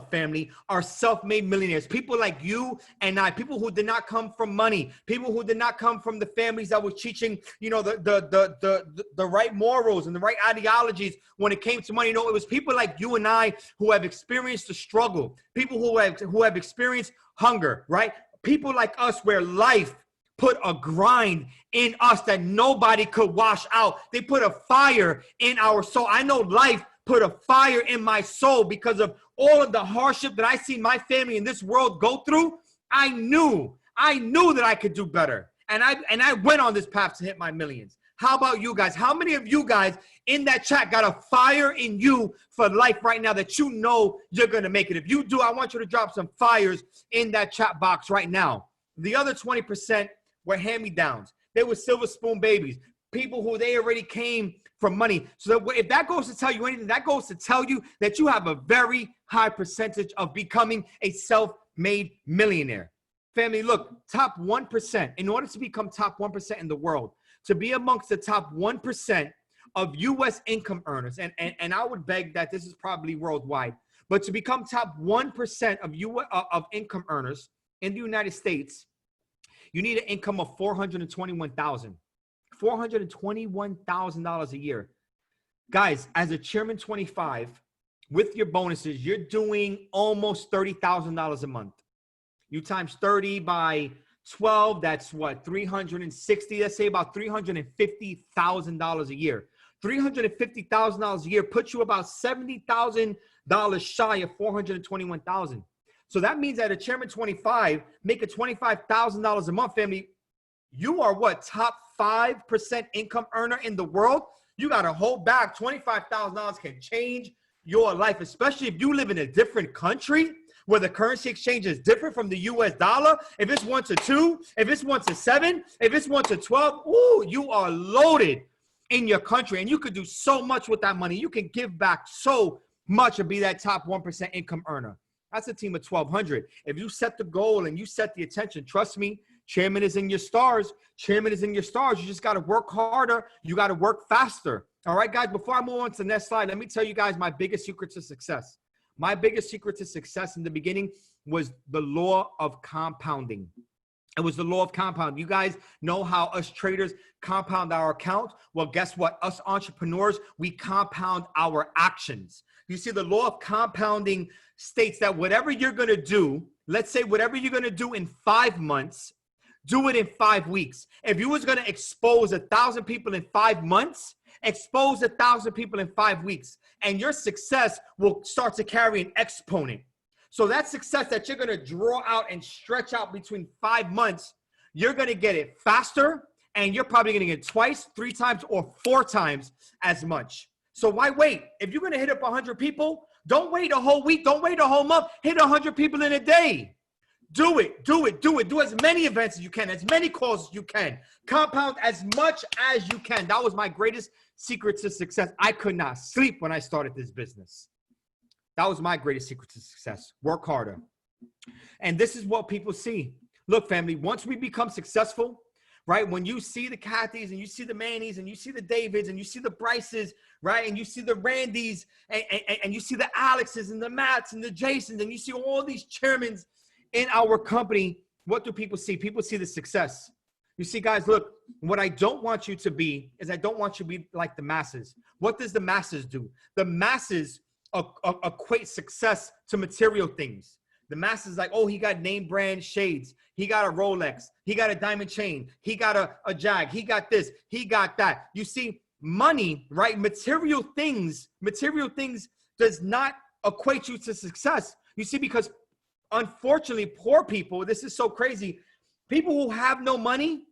family, are self-made millionaires. People like you and I, people who did not come from money, people who did not come from the families that were teaching, you know, the right morals and the right ideologies when it came to money. You know, it was people like you and I who have experienced the struggle, people who have experienced hunger, right? People like us where life put a grind in us that nobody could wash out. They put a fire in our soul. I know life put a fire in my soul because of all of the hardship that I seen my family in this world go through. I knew that I could do better. And I went on this path to hit my millions. How about you guys? How many of you guys in that chat got a fire in you for life right now that you know you're going to make it? If you do, I want you to drop some fires in that chat box right now. The other 20% were hand-me-downs. They were silver spoon babies, people who they already came from money. So that if that goes to tell you anything, that goes to tell you that you have a very high percentage of becoming a self-made millionaire. Family, look, top 1%. In order to become top 1% in the world, to be amongst the top 1% of U.S. income earners, and I would beg that this is probably worldwide, but to become top 1% of income earners in the United States, you need an income of $421,000 a year. Guys, as a Chairman 25, with your bonuses, you're doing almost $30,000 a month. You times 30 by 12, that's what, 360, let's say about $350,000 a year. $350,000 a year puts you about $70,000 shy of $421,000. So that means that a chairman 25 making $25,000 a month, family, you are what, top 5% income earner in the world? You got to hold back. $25,000 can change your life, especially if you live in a different country where the currency exchange is different from the US dollar. If it's 1 to 2, if it's 1 to 7, if it's 1 to 12, ooh, you are loaded in your country, and you could do so much with that money. You can give back so much and be that top 1% income earner. That's a team of 1,200. If you set the goal and you set the attention, trust me, chairman is in your stars. Chairman is in your stars. You just got to work harder. You got to work faster. All right, guys, before I move on to the next slide, let me tell you guys my biggest secret to success. My biggest secret to success in the beginning was the law of compounding. It was the law of compound. You guys know how us traders compound our account. Well, guess what? Us entrepreneurs, we compound our actions. You see, the law of compounding states that whatever you're going to do, let's say whatever you're going to do in 5 months, do it in 5 weeks. If you was going to expose 1,000 people in 5 months, expose 1,000 people in 5 weeks, and your success will start to carry an exponent. So that success that you're going to draw out and stretch out between 5 months, you're going to get it faster, and you're probably going to get it twice, 3 times, or 4 times as much. So why wait? If you're going to hit up 100 people, don't wait a whole week. Don't wait a whole month. Hit 100 people in a day. Do it. Do it. Do it. Do as many events as you can, as many calls as you can. Compound as much as you can. That was my greatest secret to success. I could not sleep when I started this business. That was my greatest secret to success. Work harder. And this is what people see. Look, family, once we become successful, right? When you see the Kathys and you see the Man-nys and you see the Davids and you see the Bryces, right? And you see the Randys and you see the Alexes and the Matts and the Jasons and you see all these chairmen in our company, what do people see? People see the success. You see, guys, look, what I don't want you to be is I don't want you to be like the masses. What does the masses do? The masses equate success to material things. The masses like, oh, he got name brand shades. He got a Rolex. He got a diamond chain. He got a Jag. He got this. He got that. You see, money, right? Material things does not equate you to success. You see, because unfortunately, poor people, this is so crazy. People who have no money,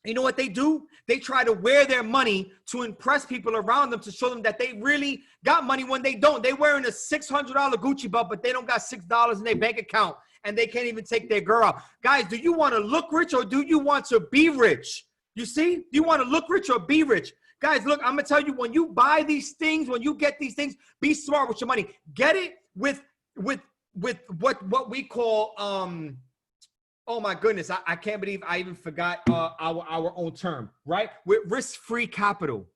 you know what they do? They try to wear their money to impress people around them, to show them that they really got money when they don't. They wearing a $600 Gucci belt, but they don't got $6 in their bank account, and they can't even take their girl out. Guys, do you want to look rich or do you want to be rich? You see? Do you want to look rich or be rich? Guys, look, I'm going to tell you, when you buy these things, when you get these things, be smart with your money. Get it with what we call oh my goodness, I can't believe I even forgot our own term, right? With risk-free capital.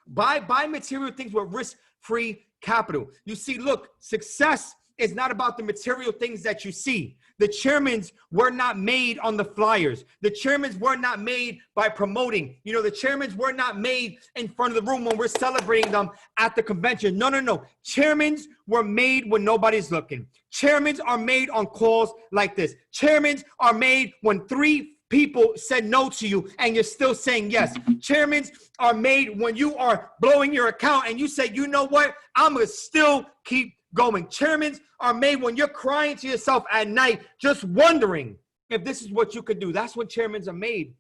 Buy material things with risk-free capital. You see, look, success is not about the material things that you see. The chairmans were not made on the flyers. The chairmans were not made by promoting. You know, the chairmans were not made in front of the room when we're celebrating them at the convention. No, no, no. Chairmans were made when nobody's looking. Chairmans are made on calls like this. Chairmans are made when 3 people said no to you and you're still saying yes. Chairmans are made when you are blowing your account and you say, you know what? I'm going to still keep going. Chairmans are made when you're crying to yourself at night, just wondering if this is what you could do. That's when chairmans are made,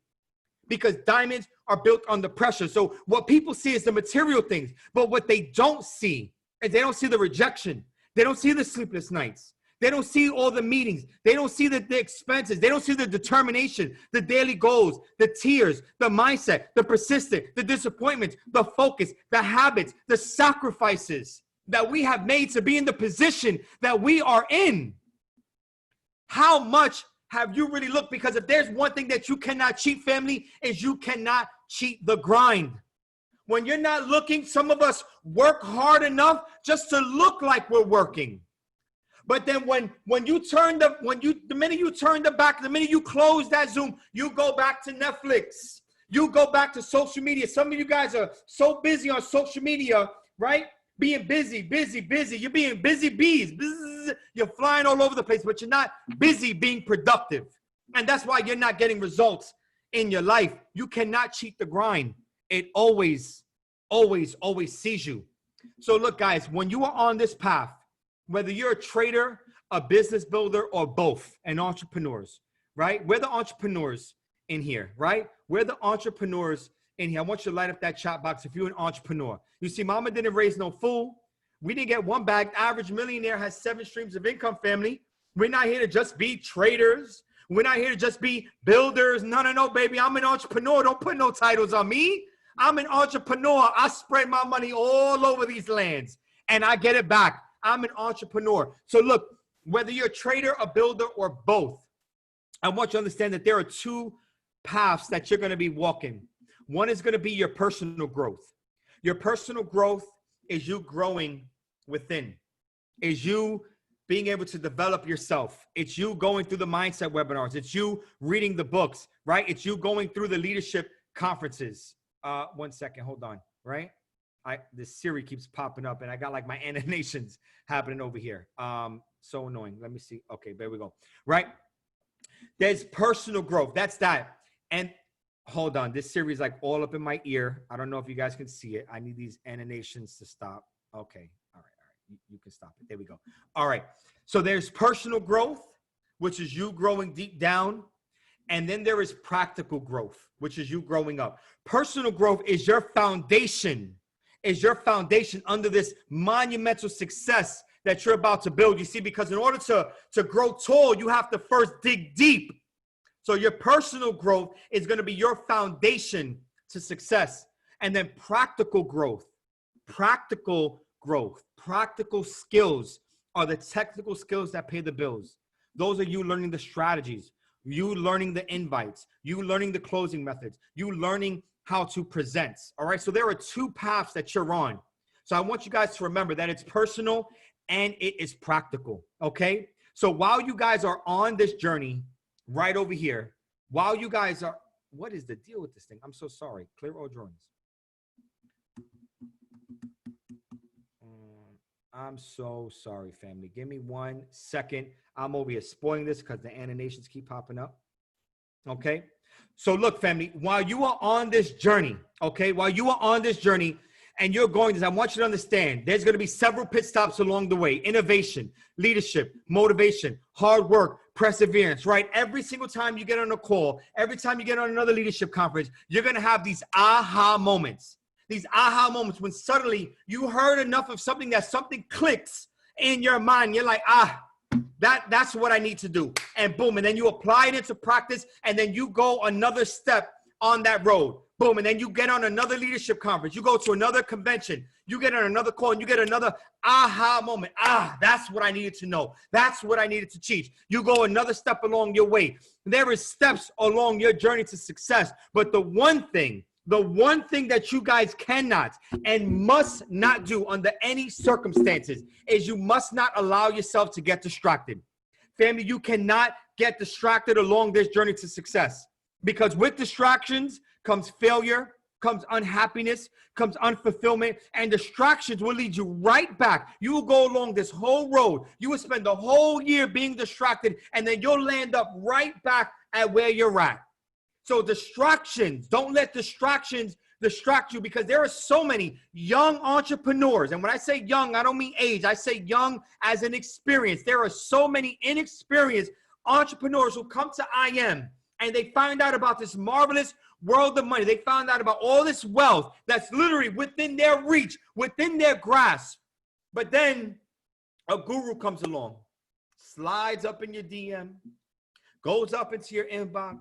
because diamonds are built under pressure. So what people see is the material things, but what they don't see is they don't see the rejection. They don't see the sleepless nights. They don't see all the meetings. They don't see the expenses. They don't see the determination, the daily goals, the tears, the mindset, the persistence, the disappointments, the focus, the habits, the sacrifices that we have made to be in the position that we are in. How much have you really looked? Because if there's one thing that you cannot cheat, family, is you cannot cheat the grind. When you're not looking, some of us work hard enough just to look like we're working. But then the minute you turn the back, the minute you close that Zoom, you go back to Netflix. You go back to social media. Some of you guys are so busy on social media, right? Being busy. You're being busy bees. You're flying all over the place, but you're not busy being productive. And that's why you're not getting results in your life. You cannot cheat the grind. It always always sees you. So look, guys, when you are on this path, whether you're a trader, a business builder, or both, and entrepreneurs, right? We're the entrepreneurs in here, right? We're the entrepreneurs in here. I want you to light up that chat box if you're an entrepreneur. You see, mama didn't raise no fool. We didn't get one bag. Average millionaire has 7 streams of income, family. We're not here to just be traders. We're not here to just be builders. No, baby. I'm an entrepreneur. Don't put no titles on me. I'm an entrepreneur. I spread my money all over these lands, and I get it back. I'm an entrepreneur. So look, whether you're a trader, a builder, or both, I want you to understand that there are 2 paths that you're going to be walking. One is going to be your personal growth. Your personal growth is you growing within, is you being able to develop yourself. It's you going through the mindset webinars. It's you reading the books, right? It's you going through the leadership conferences. 1 second, hold on, right? This Siri keeps popping up and I got like my animations happening over here. So annoying. Let me see. Okay, there we go. Right? There's personal growth. That's that. And hold on. This Siri is like all up in my ear. I don't know if you guys can see it. I need these animations to stop. Okay. All right. You can stop it. There we go. All right. So there's personal growth, which is you growing deep down. And then there is practical growth, which is you growing up. Personal growth is your foundation, under this monumental success that you're about to build. You see, because in order to grow tall, you have to first dig deep. So your personal growth is going to be your foundation to success. And then practical growth, practical skills are the technical skills that pay the bills. Those are you learning the strategies, you learning the invites, you learning the closing methods, you learning how to present. All right. So there are 2 paths that you're on. So I want you guys to remember that it's personal and it is practical. Okay. So while you guys are on this journey right over here, while you guys are, what is the deal with this thing? I'm so sorry. Clear all drawings. I'm so sorry, family. Give me 1 second. I'm over here spoiling this because the animations keep popping up. Okay. So look, family, while you are on this journey, okay, while you are on this journey and you're going this, I want you to understand there's going to be several pit stops along the way. Innovation, leadership, motivation, hard work, perseverance, right? Every single time you get on a call, every time you get on another leadership conference, you're going to have these aha moments. These aha moments when suddenly you heard enough of something that something clicks in your mind. You're like, that's what I need to do. And boom. And then you apply it into practice. And then you go another step on that road. Boom. And then you get on another leadership conference. You go to another convention. You get on another call and you get another aha moment. That's what I needed to know. That's what I needed to teach. You go another step along your way. There is steps along your journey to success. But the one thing that you guys cannot and must not do under any circumstances is you must not allow yourself to get distracted. Family, you cannot get distracted along this journey to success, because with distractions comes failure, comes unhappiness, comes unfulfillment, and distractions will lead you right back. You will go along this whole road. You will spend the whole year being distracted, and then you'll land up right back at where you're at. So distractions, don't let distractions distract you, because there are so many young entrepreneurs. And when I say young, I don't mean age. I say young as an experience. There are so many inexperienced entrepreneurs who come to IM and they find out about this marvelous world of money. They found out about all this wealth that's literally within their reach, within their grasp. But then a guru comes along, slides up in your DM, goes up into your inbox,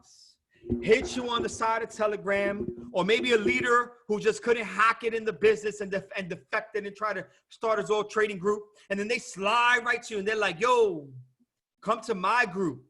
hits you on the side of Telegram, or maybe a leader who just couldn't hack it in the business and defected and try to start his own trading group. And then they slide right to you and they're like, yo, come to my group.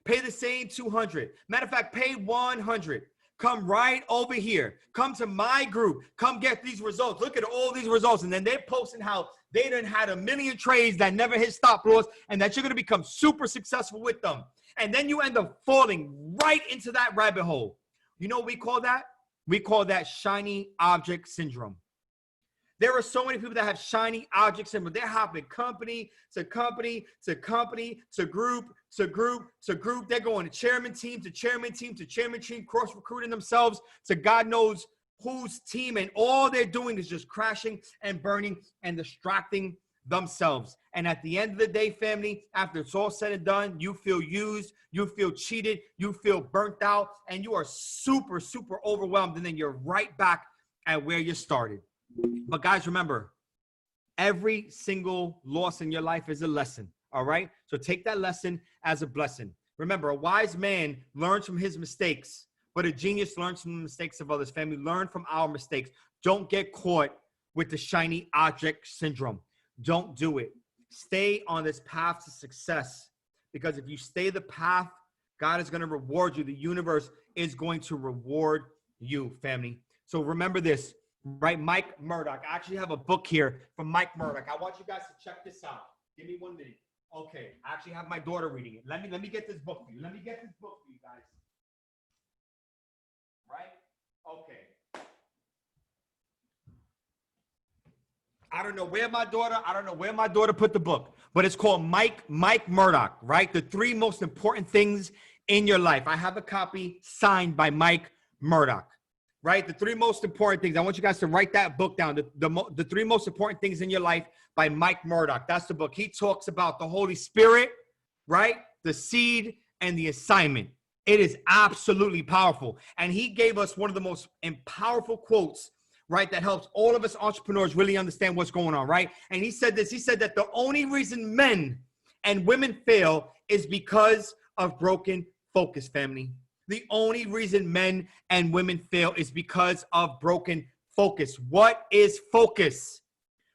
Pay the same 200. Matter of fact, pay 100. Come right over here. Come to my group. Come get these results. Look at all these results. And then they're posting how they done had 1 million trades that never hit stop loss and that you're going to become super successful with them. And then you end up falling right into that rabbit hole. You know what we call that? We call that shiny object syndrome. There are so many people that have shiny object syndrome. They're hopping company to company to company to group to group to group. They're going to chairman team to chairman team to chairman team, cross-recruiting themselves to God knows whose team and all they're doing is just crashing and burning and distracting themselves. And at the end of the day, family, after it's all said and done, you feel used, you feel cheated, you feel burnt out, and you are super, super overwhelmed. And then you're right back at where you started. But guys, remember, every single loss in your life is a lesson. All right. So take that lesson as a blessing. Remember, a wise man learns from his mistakes, but a genius learns from the mistakes of others. Family, learn from our mistakes. Don't get caught with the shiny object syndrome. Don't do it. Stay on this path to success, because if you stay the path, God is going to reward you. The universe is going to reward you, family. So remember this, right? Mike Murdoch. I actually have a book here from Mike Murdoch. I want you guys to check this out. Give me 1 minute. Okay, I actually have my daughter reading it. Let me get this book for you. Let me get this book for you guys. Right? Okay. I don't know where my daughter put the book, but it's called Mike Murdoch, right? The 3 most important things in your life. I have a copy signed by Mike Murdoch, right? The 3 most important things. I want you guys to write that book down. The 3 most important things in your life by Mike Murdoch. That's the book. He talks about the Holy Spirit, right? The seed and the assignment. It is absolutely powerful. And he gave us one of the most powerful quotes, right, that helps all of us entrepreneurs really understand what's going on, right? And he said this. He said that the only reason men and women fail is because of broken focus, family. The only reason men and women fail is because of broken focus. What is focus?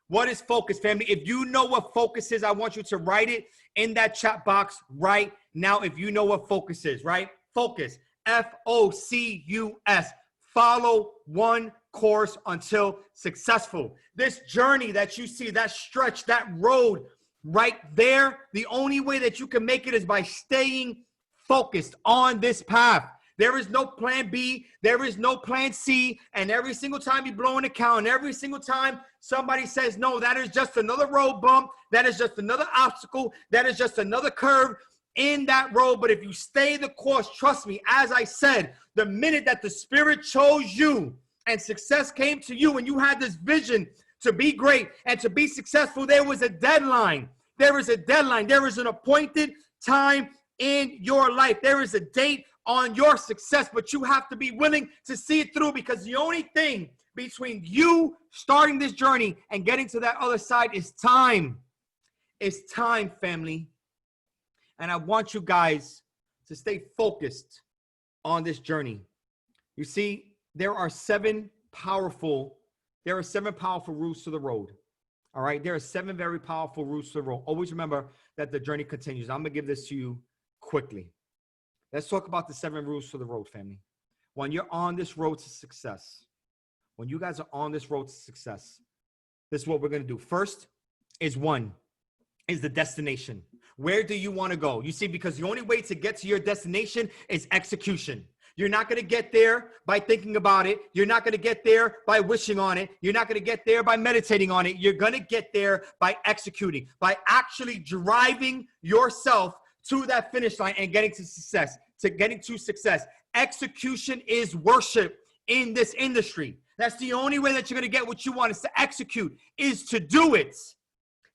What is focus, family? If you know what focus is, I want you to write it in that chat box right now. If you know what focus is, right? Focus, F-O-C-U-S. Follow one course until successful. This journey that you see, that stretch, that road right there, the only way that you can make it is by staying focused on this path. There is no plan B. There is no plan C. And every single time you blow an account, and every single time somebody says, no, that is just another road bump. That is just another obstacle. That is just another curve in that road. But if you stay the course, trust me, as I said, the minute that the Spirit chose you and success came to you and you had this vision to be great and to be successful, there was a deadline. There is a deadline. There is an appointed time in your life. There is a date on your success, but you have to be willing to see it through, because the only thing between you starting this journey and getting to that other side is time. It's time, family. And I want you guys to stay focused on this journey. You see, there are 7 powerful rules to the road. All right. There are 7 very powerful rules to the road. Always remember that the journey continues. I'm going to give this to you quickly. Let's talk about the 7 rules to the road, family. When you're on this road to success, when you guys are on this road to success, this is what we're going to do. First is the destination. Where do you want to go? You see, because the only way to get to your destination is execution. You're not going to get there by thinking about it. You're not going to get there by wishing on it. You're not going to get there by meditating on it. You're going to get there by executing, by actually driving yourself to that finish line and getting to success. Execution is worship in this industry. That's the only way that you're going to get what you want, is to execute, is to do it.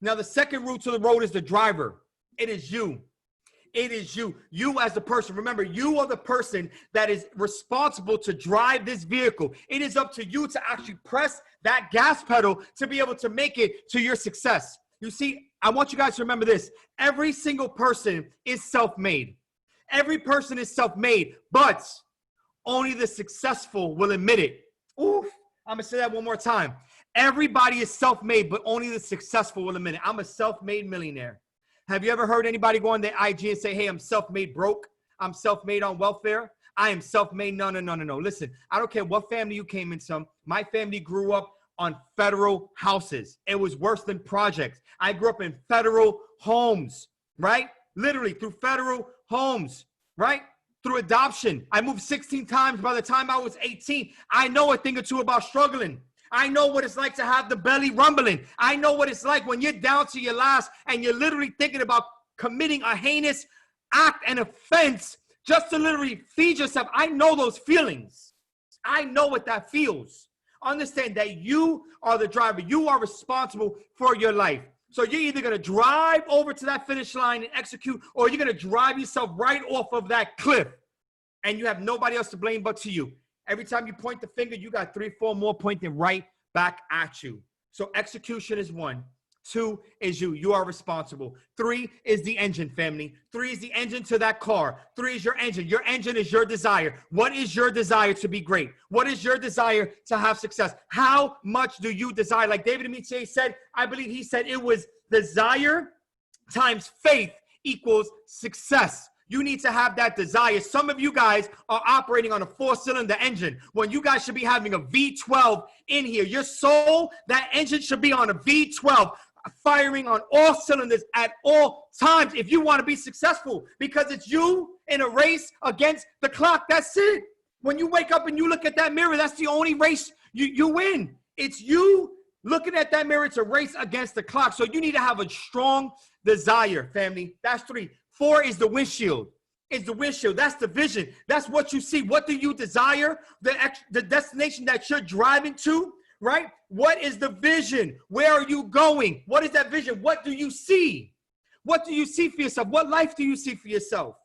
Now, the second rule to the road is the driver. It is you. It is you. You as the person. Remember, you are the person that is responsible to drive this vehicle. It is up to you to actually press that gas pedal to be able to make it to your success. You see, I want you guys to remember this. Every single person is self-made. Every person is self-made, but only the successful will admit it. Oof. I'm going to say that one more time. Everybody is self-made, but only the successful will admit it. I'm a self-made millionaire. Have you ever heard anybody go on their IG and say, hey, I'm self-made broke? I'm self-made on welfare? I am self-made. No. Listen, I don't care what family you came in from. My family grew up on federal houses. It was worse than projects. I grew up in federal homes, right? Literally through federal homes, right? Through adoption. I moved 16 times by the time I was 18. I know a thing or two about struggling. I know what it's like to have the belly rumbling. I know what it's like when you're down to your last and you're literally thinking about committing a heinous act and offense just to literally feed yourself. I know those feelings. I know what that feels. Understand that you are the driver. You are responsible for your life. So you're either going to drive over to that finish line and execute, or you're going to drive yourself right off of that cliff. And you have nobody else to blame but to you. Every time you point the finger, you got 3, 4 more pointing right back at you. So execution is 1. 2 is you. You are responsible. 3 is the engine, family. 3 is the engine to that car. 3 is your engine. Your engine is your desire. What is your desire to be great? What is your desire to have success? How much do you desire? Like David Amiche said, I believe he said it was desire times faith equals success. You need to have that desire. Some of you guys are operating on a 4-cylinder engine when you guys should be having a V12 in here. Your soul, that engine should be on a V12, firing on all cylinders at all times if you want to be successful, because it's you in a race against the clock. That's it. When you wake up and you look at that mirror, that's the only race you win. It's you looking at that mirror. It's a race against the clock. So you need to have a strong desire, family. That's 3. 4 is the windshield. It's the windshield. That's the vision. That's what you see. What do you desire? The destination that you're driving to, right? What is the vision? Where are you going? What is that vision? What do you see? What do you see for yourself? What life do you see for yourself?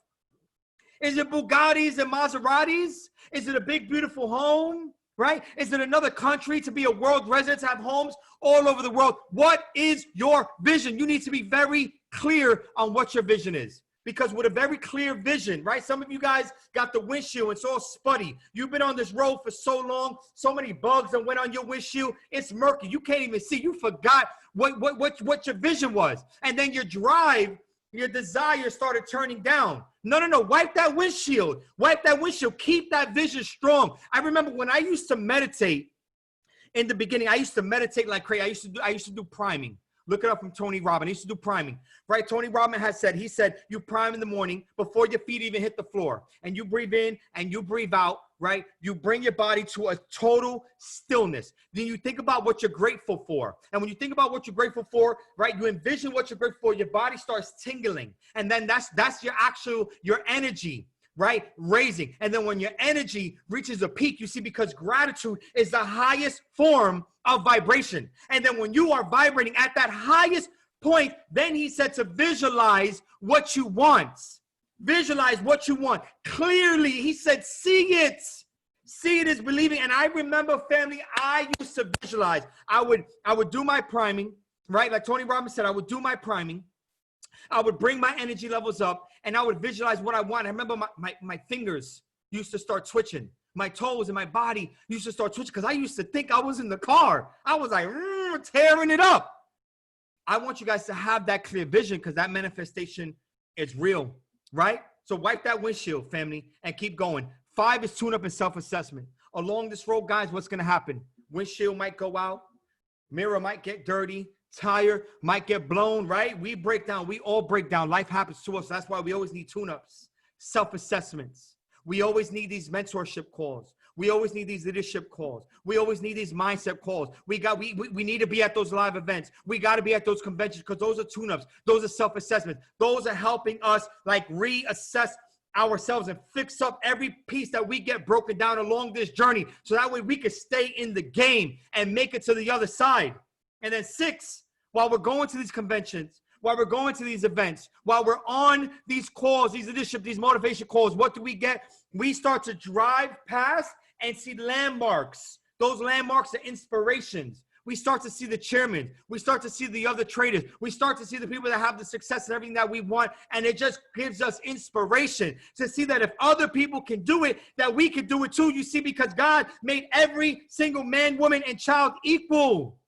Is it Bugattis and Maseratis? Is it a big, beautiful home, right? Is it another country, to be a world resident, to have homes all over the world? What is your vision? You need to be very clear on what your vision is. Because with a very clear vision, right? Some of you guys got the windshield, it's all spuddy. You've been on this road for so long, so many bugs that went on your windshield, it's murky. You can't even see. You forgot what your vision was. And then your drive, your desire started turning down. No. Wipe that windshield. Wipe that windshield. Keep that vision strong. I remember when I used to meditate in the beginning, I used to meditate like crazy. I used to do priming. Look it up from Tony Robbins. He used to do priming, right? Tony Robbins has said, he said, you prime in the morning before your feet even hit the floor, and you breathe in and you breathe out, right? You bring your body to a total stillness. Then you think about what you're grateful for. And when you think about what you're grateful for, right, you envision what you're grateful for, your body starts tingling. And then that's your energy, right? Raising. And then when your energy reaches a peak, you see, because gratitude is the highest form of vibration. And then when you are vibrating at that highest point, then he said to visualize what you want. Visualize what you want. Clearly, he said, see it. See it is believing. And I remember, family, I used to visualize. I would do my priming, right? Like Tony Robbins said, I would do my priming. I would bring my energy levels up, and I would visualize what I want. I remember my fingers used to start twitching. My toes and my body used to start twitching because I used to think I was in the car. I was like, tearing it up. I want you guys to have that clear vision because that manifestation is real, right? So wipe that windshield, family, and keep going. 5 is tune up and self-assessment. Along this road, guys, what's going to happen? Windshield might go out. Mirror might get dirty. Tire might get blown, right? We break down. We all break down. Life happens to us. That's why we always need tune-ups, self-assessments. We always need these mentorship calls. We always need these leadership calls. We always need these mindset calls. We need to be at those live events. We got to be at those conventions because those are tune-ups. Those are self-assessments. Those are helping us like reassess ourselves and fix up every piece that we get broken down along this journey. So that way we can stay in the game and make it to the other side. And then 6, while we're going to these conventions, while we're going to these events, while we're on these calls, these leadership, these motivation calls, what do we get? We start to drive past and see landmarks. Those landmarks are inspirations. We start to see the chairman. We start to see the other traders. We start to see the people that have the success and everything that we want. And it just gives us inspiration to see that if other people can do it, that we can do it too. You see, because God made every single man, woman, and child equal.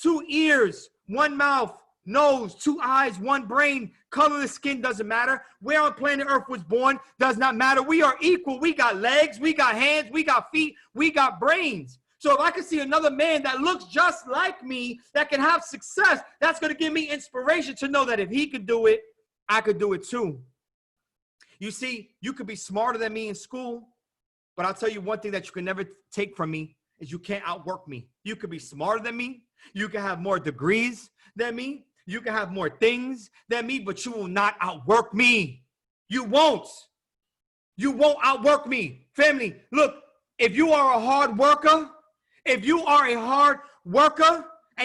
2 ears, 1 mouth, nose, 2 eyes, 1 brain. Colorless skin doesn't matter. Where on planet Earth was born does not matter. We are equal. We got legs, we got hands, we got feet, we got brains. So if I can see another man that looks just like me that can have success, that's going to give me inspiration to know that if he could do it, I could do it too. You see, you could be smarter than me in school, but I'll tell you one thing that you can never take from me is you can't outwork me. You could be smarter than me. You can have more degrees than me. You can have more things than me, but you will not outwork me. You won't. You won't outwork me. Family, look, If you are a hard worker, and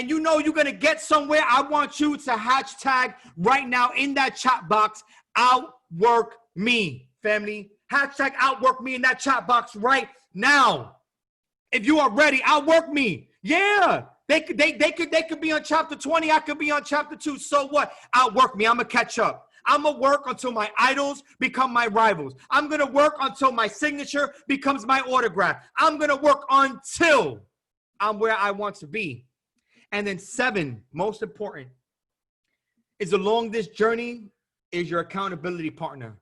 you know you're going to get somewhere, I want you to hashtag right now in that chat box, outwork me, family. Hashtag outwork me in that chat box right now. If you are ready, outwork me. Yeah. They could be on chapter 20. I could be on chapter 2. So what? Outwork me. I'm going to catch up. I'm going to work until my idols become my rivals. I'm going to work until my signature becomes my autograph. I'm going to work until I'm where I want to be. And then 7, most important, is along this journey is your accountability partner.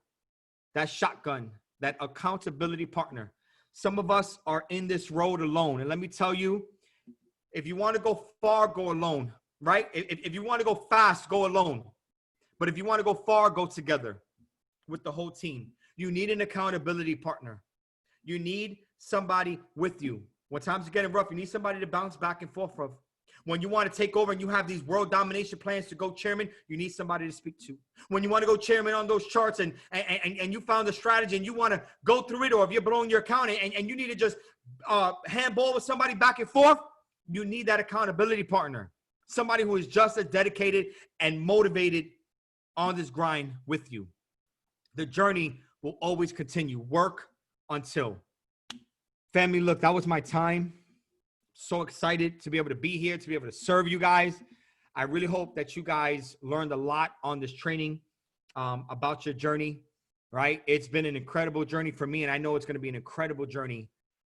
That shotgun, that accountability partner. Some of us are in this road alone. And let me tell you, if you want to go far, go alone, right? If you want to go fast, go alone. But if you want to go far, go together with the whole team. You need an accountability partner. You need somebody with you. When times are getting rough, you need somebody to bounce back and forth from. When you want to take over and you have these world domination plans to go chairman, you need somebody to speak to. When you want to go chairman on those charts and you found a strategy and you want to go through it, or if you're blowing your account and you need to just handball with somebody back and forth, you need that accountability partner. Somebody who is just as dedicated and motivated on this grind with you. The journey will always continue. Work until. Family, look, that was my time. So excited to be able to be here, to be able to serve you guys. I really hope that you guys learned a lot on this training about your journey, right? It's been an incredible journey for me, and I know it's going to be an incredible journey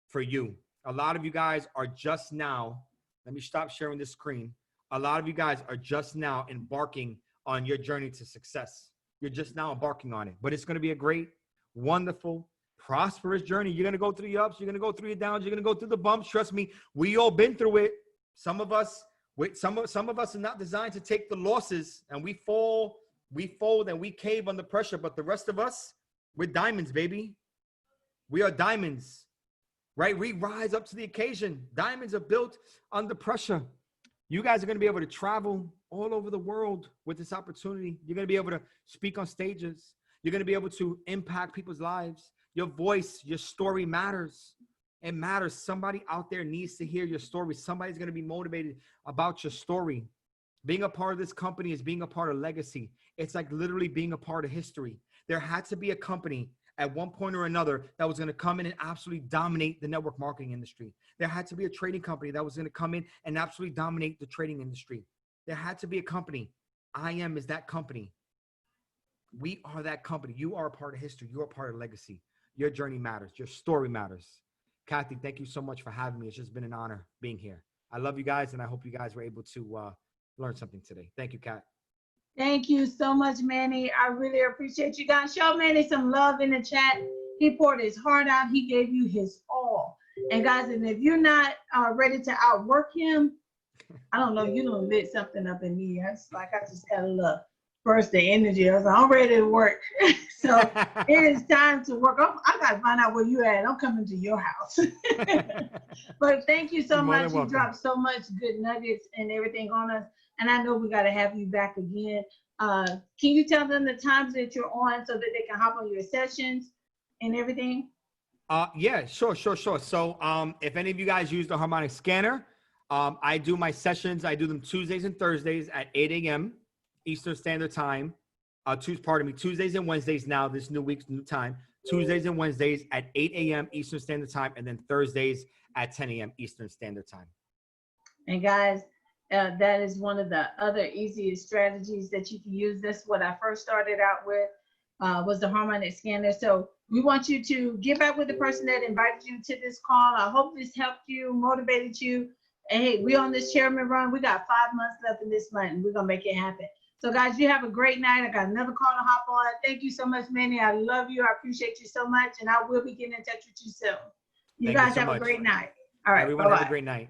for you. A lot of you guys are just now, let me stop sharing this screen. A lot of you guys are just now embarking on your journey to success. You're just now embarking on it, but it's going to be a great, wonderful, prosperous journey. You're going to go through the ups. You're going to go through the downs. You're going to go through the bumps. Trust me, we all been through it. Some of us are not designed to take the losses, and we fold and we cave under pressure. But the rest of us, we're diamonds, baby. We are diamonds, right? We rise up to the occasion. Diamonds are built under pressure. You guys are going to be able to travel all over the world with this opportunity. You're going to be able to speak on stages. You're going to be able to impact people's lives. Your voice, your story matters. It matters. Somebody out there needs to hear your story. Somebody's going to be motivated about your story. Being a part of this company is being a part of legacy. It's like literally being a part of history. There had to be a company at one point or another that was going to come in and absolutely dominate the network marketing industry. There had to be a trading company that was going to come in and absolutely dominate the trading industry. There had to be a company. IM is that company. We are that company. You are a part of history. You are a part of legacy. Your journey matters. Your story matters. Kathy, thank you so much for having me. It's just been an honor being here. I love you guys, and I hope you guys were able to learn something today. Thank you, Kat. Thank you so much, Manny. I really appreciate you guys. Show Manny some love in the chat. He poured his heart out. He gave you his all. And guys, and if you're not ready to outwork him, I don't know, you done lit something up in me. I just got a little burst of energy. I was like, I'm ready to work. So it is time to work. I got to find out where you at. I'm coming to your house. But thank you so much. You dropped so much good nuggets and everything on us. And I know we got to have you back again. Can you tell them the times that you're on so that they can hop on your sessions and everything? Yeah, sure. So if any of you guys use the harmonic scanner, I do my sessions. I do them Tuesdays and Thursdays at 8 a.m. Eastern Standard Time. Tuesdays and Wednesdays now, this new week's new time. Tuesdays and Wednesdays at 8 a.m. Eastern Standard Time, and then Thursdays at 10 a.m. Eastern Standard Time. And guys, that is one of the other easiest strategies that you can use. That's what I first started out with, was the harmonic scanner. So we want you to get back with the person that invited you to this call. I hope this helped you, motivated you. And hey, we're on this chairman run. We got 5 months left in this month, and we're going to make it happen. So guys, you have a great night. I got another call to hop on. Thank you so much, Manny. I love you. I appreciate you so much. And I will be getting in touch with you soon. You guys have a great night. All right. Everyone have a great night.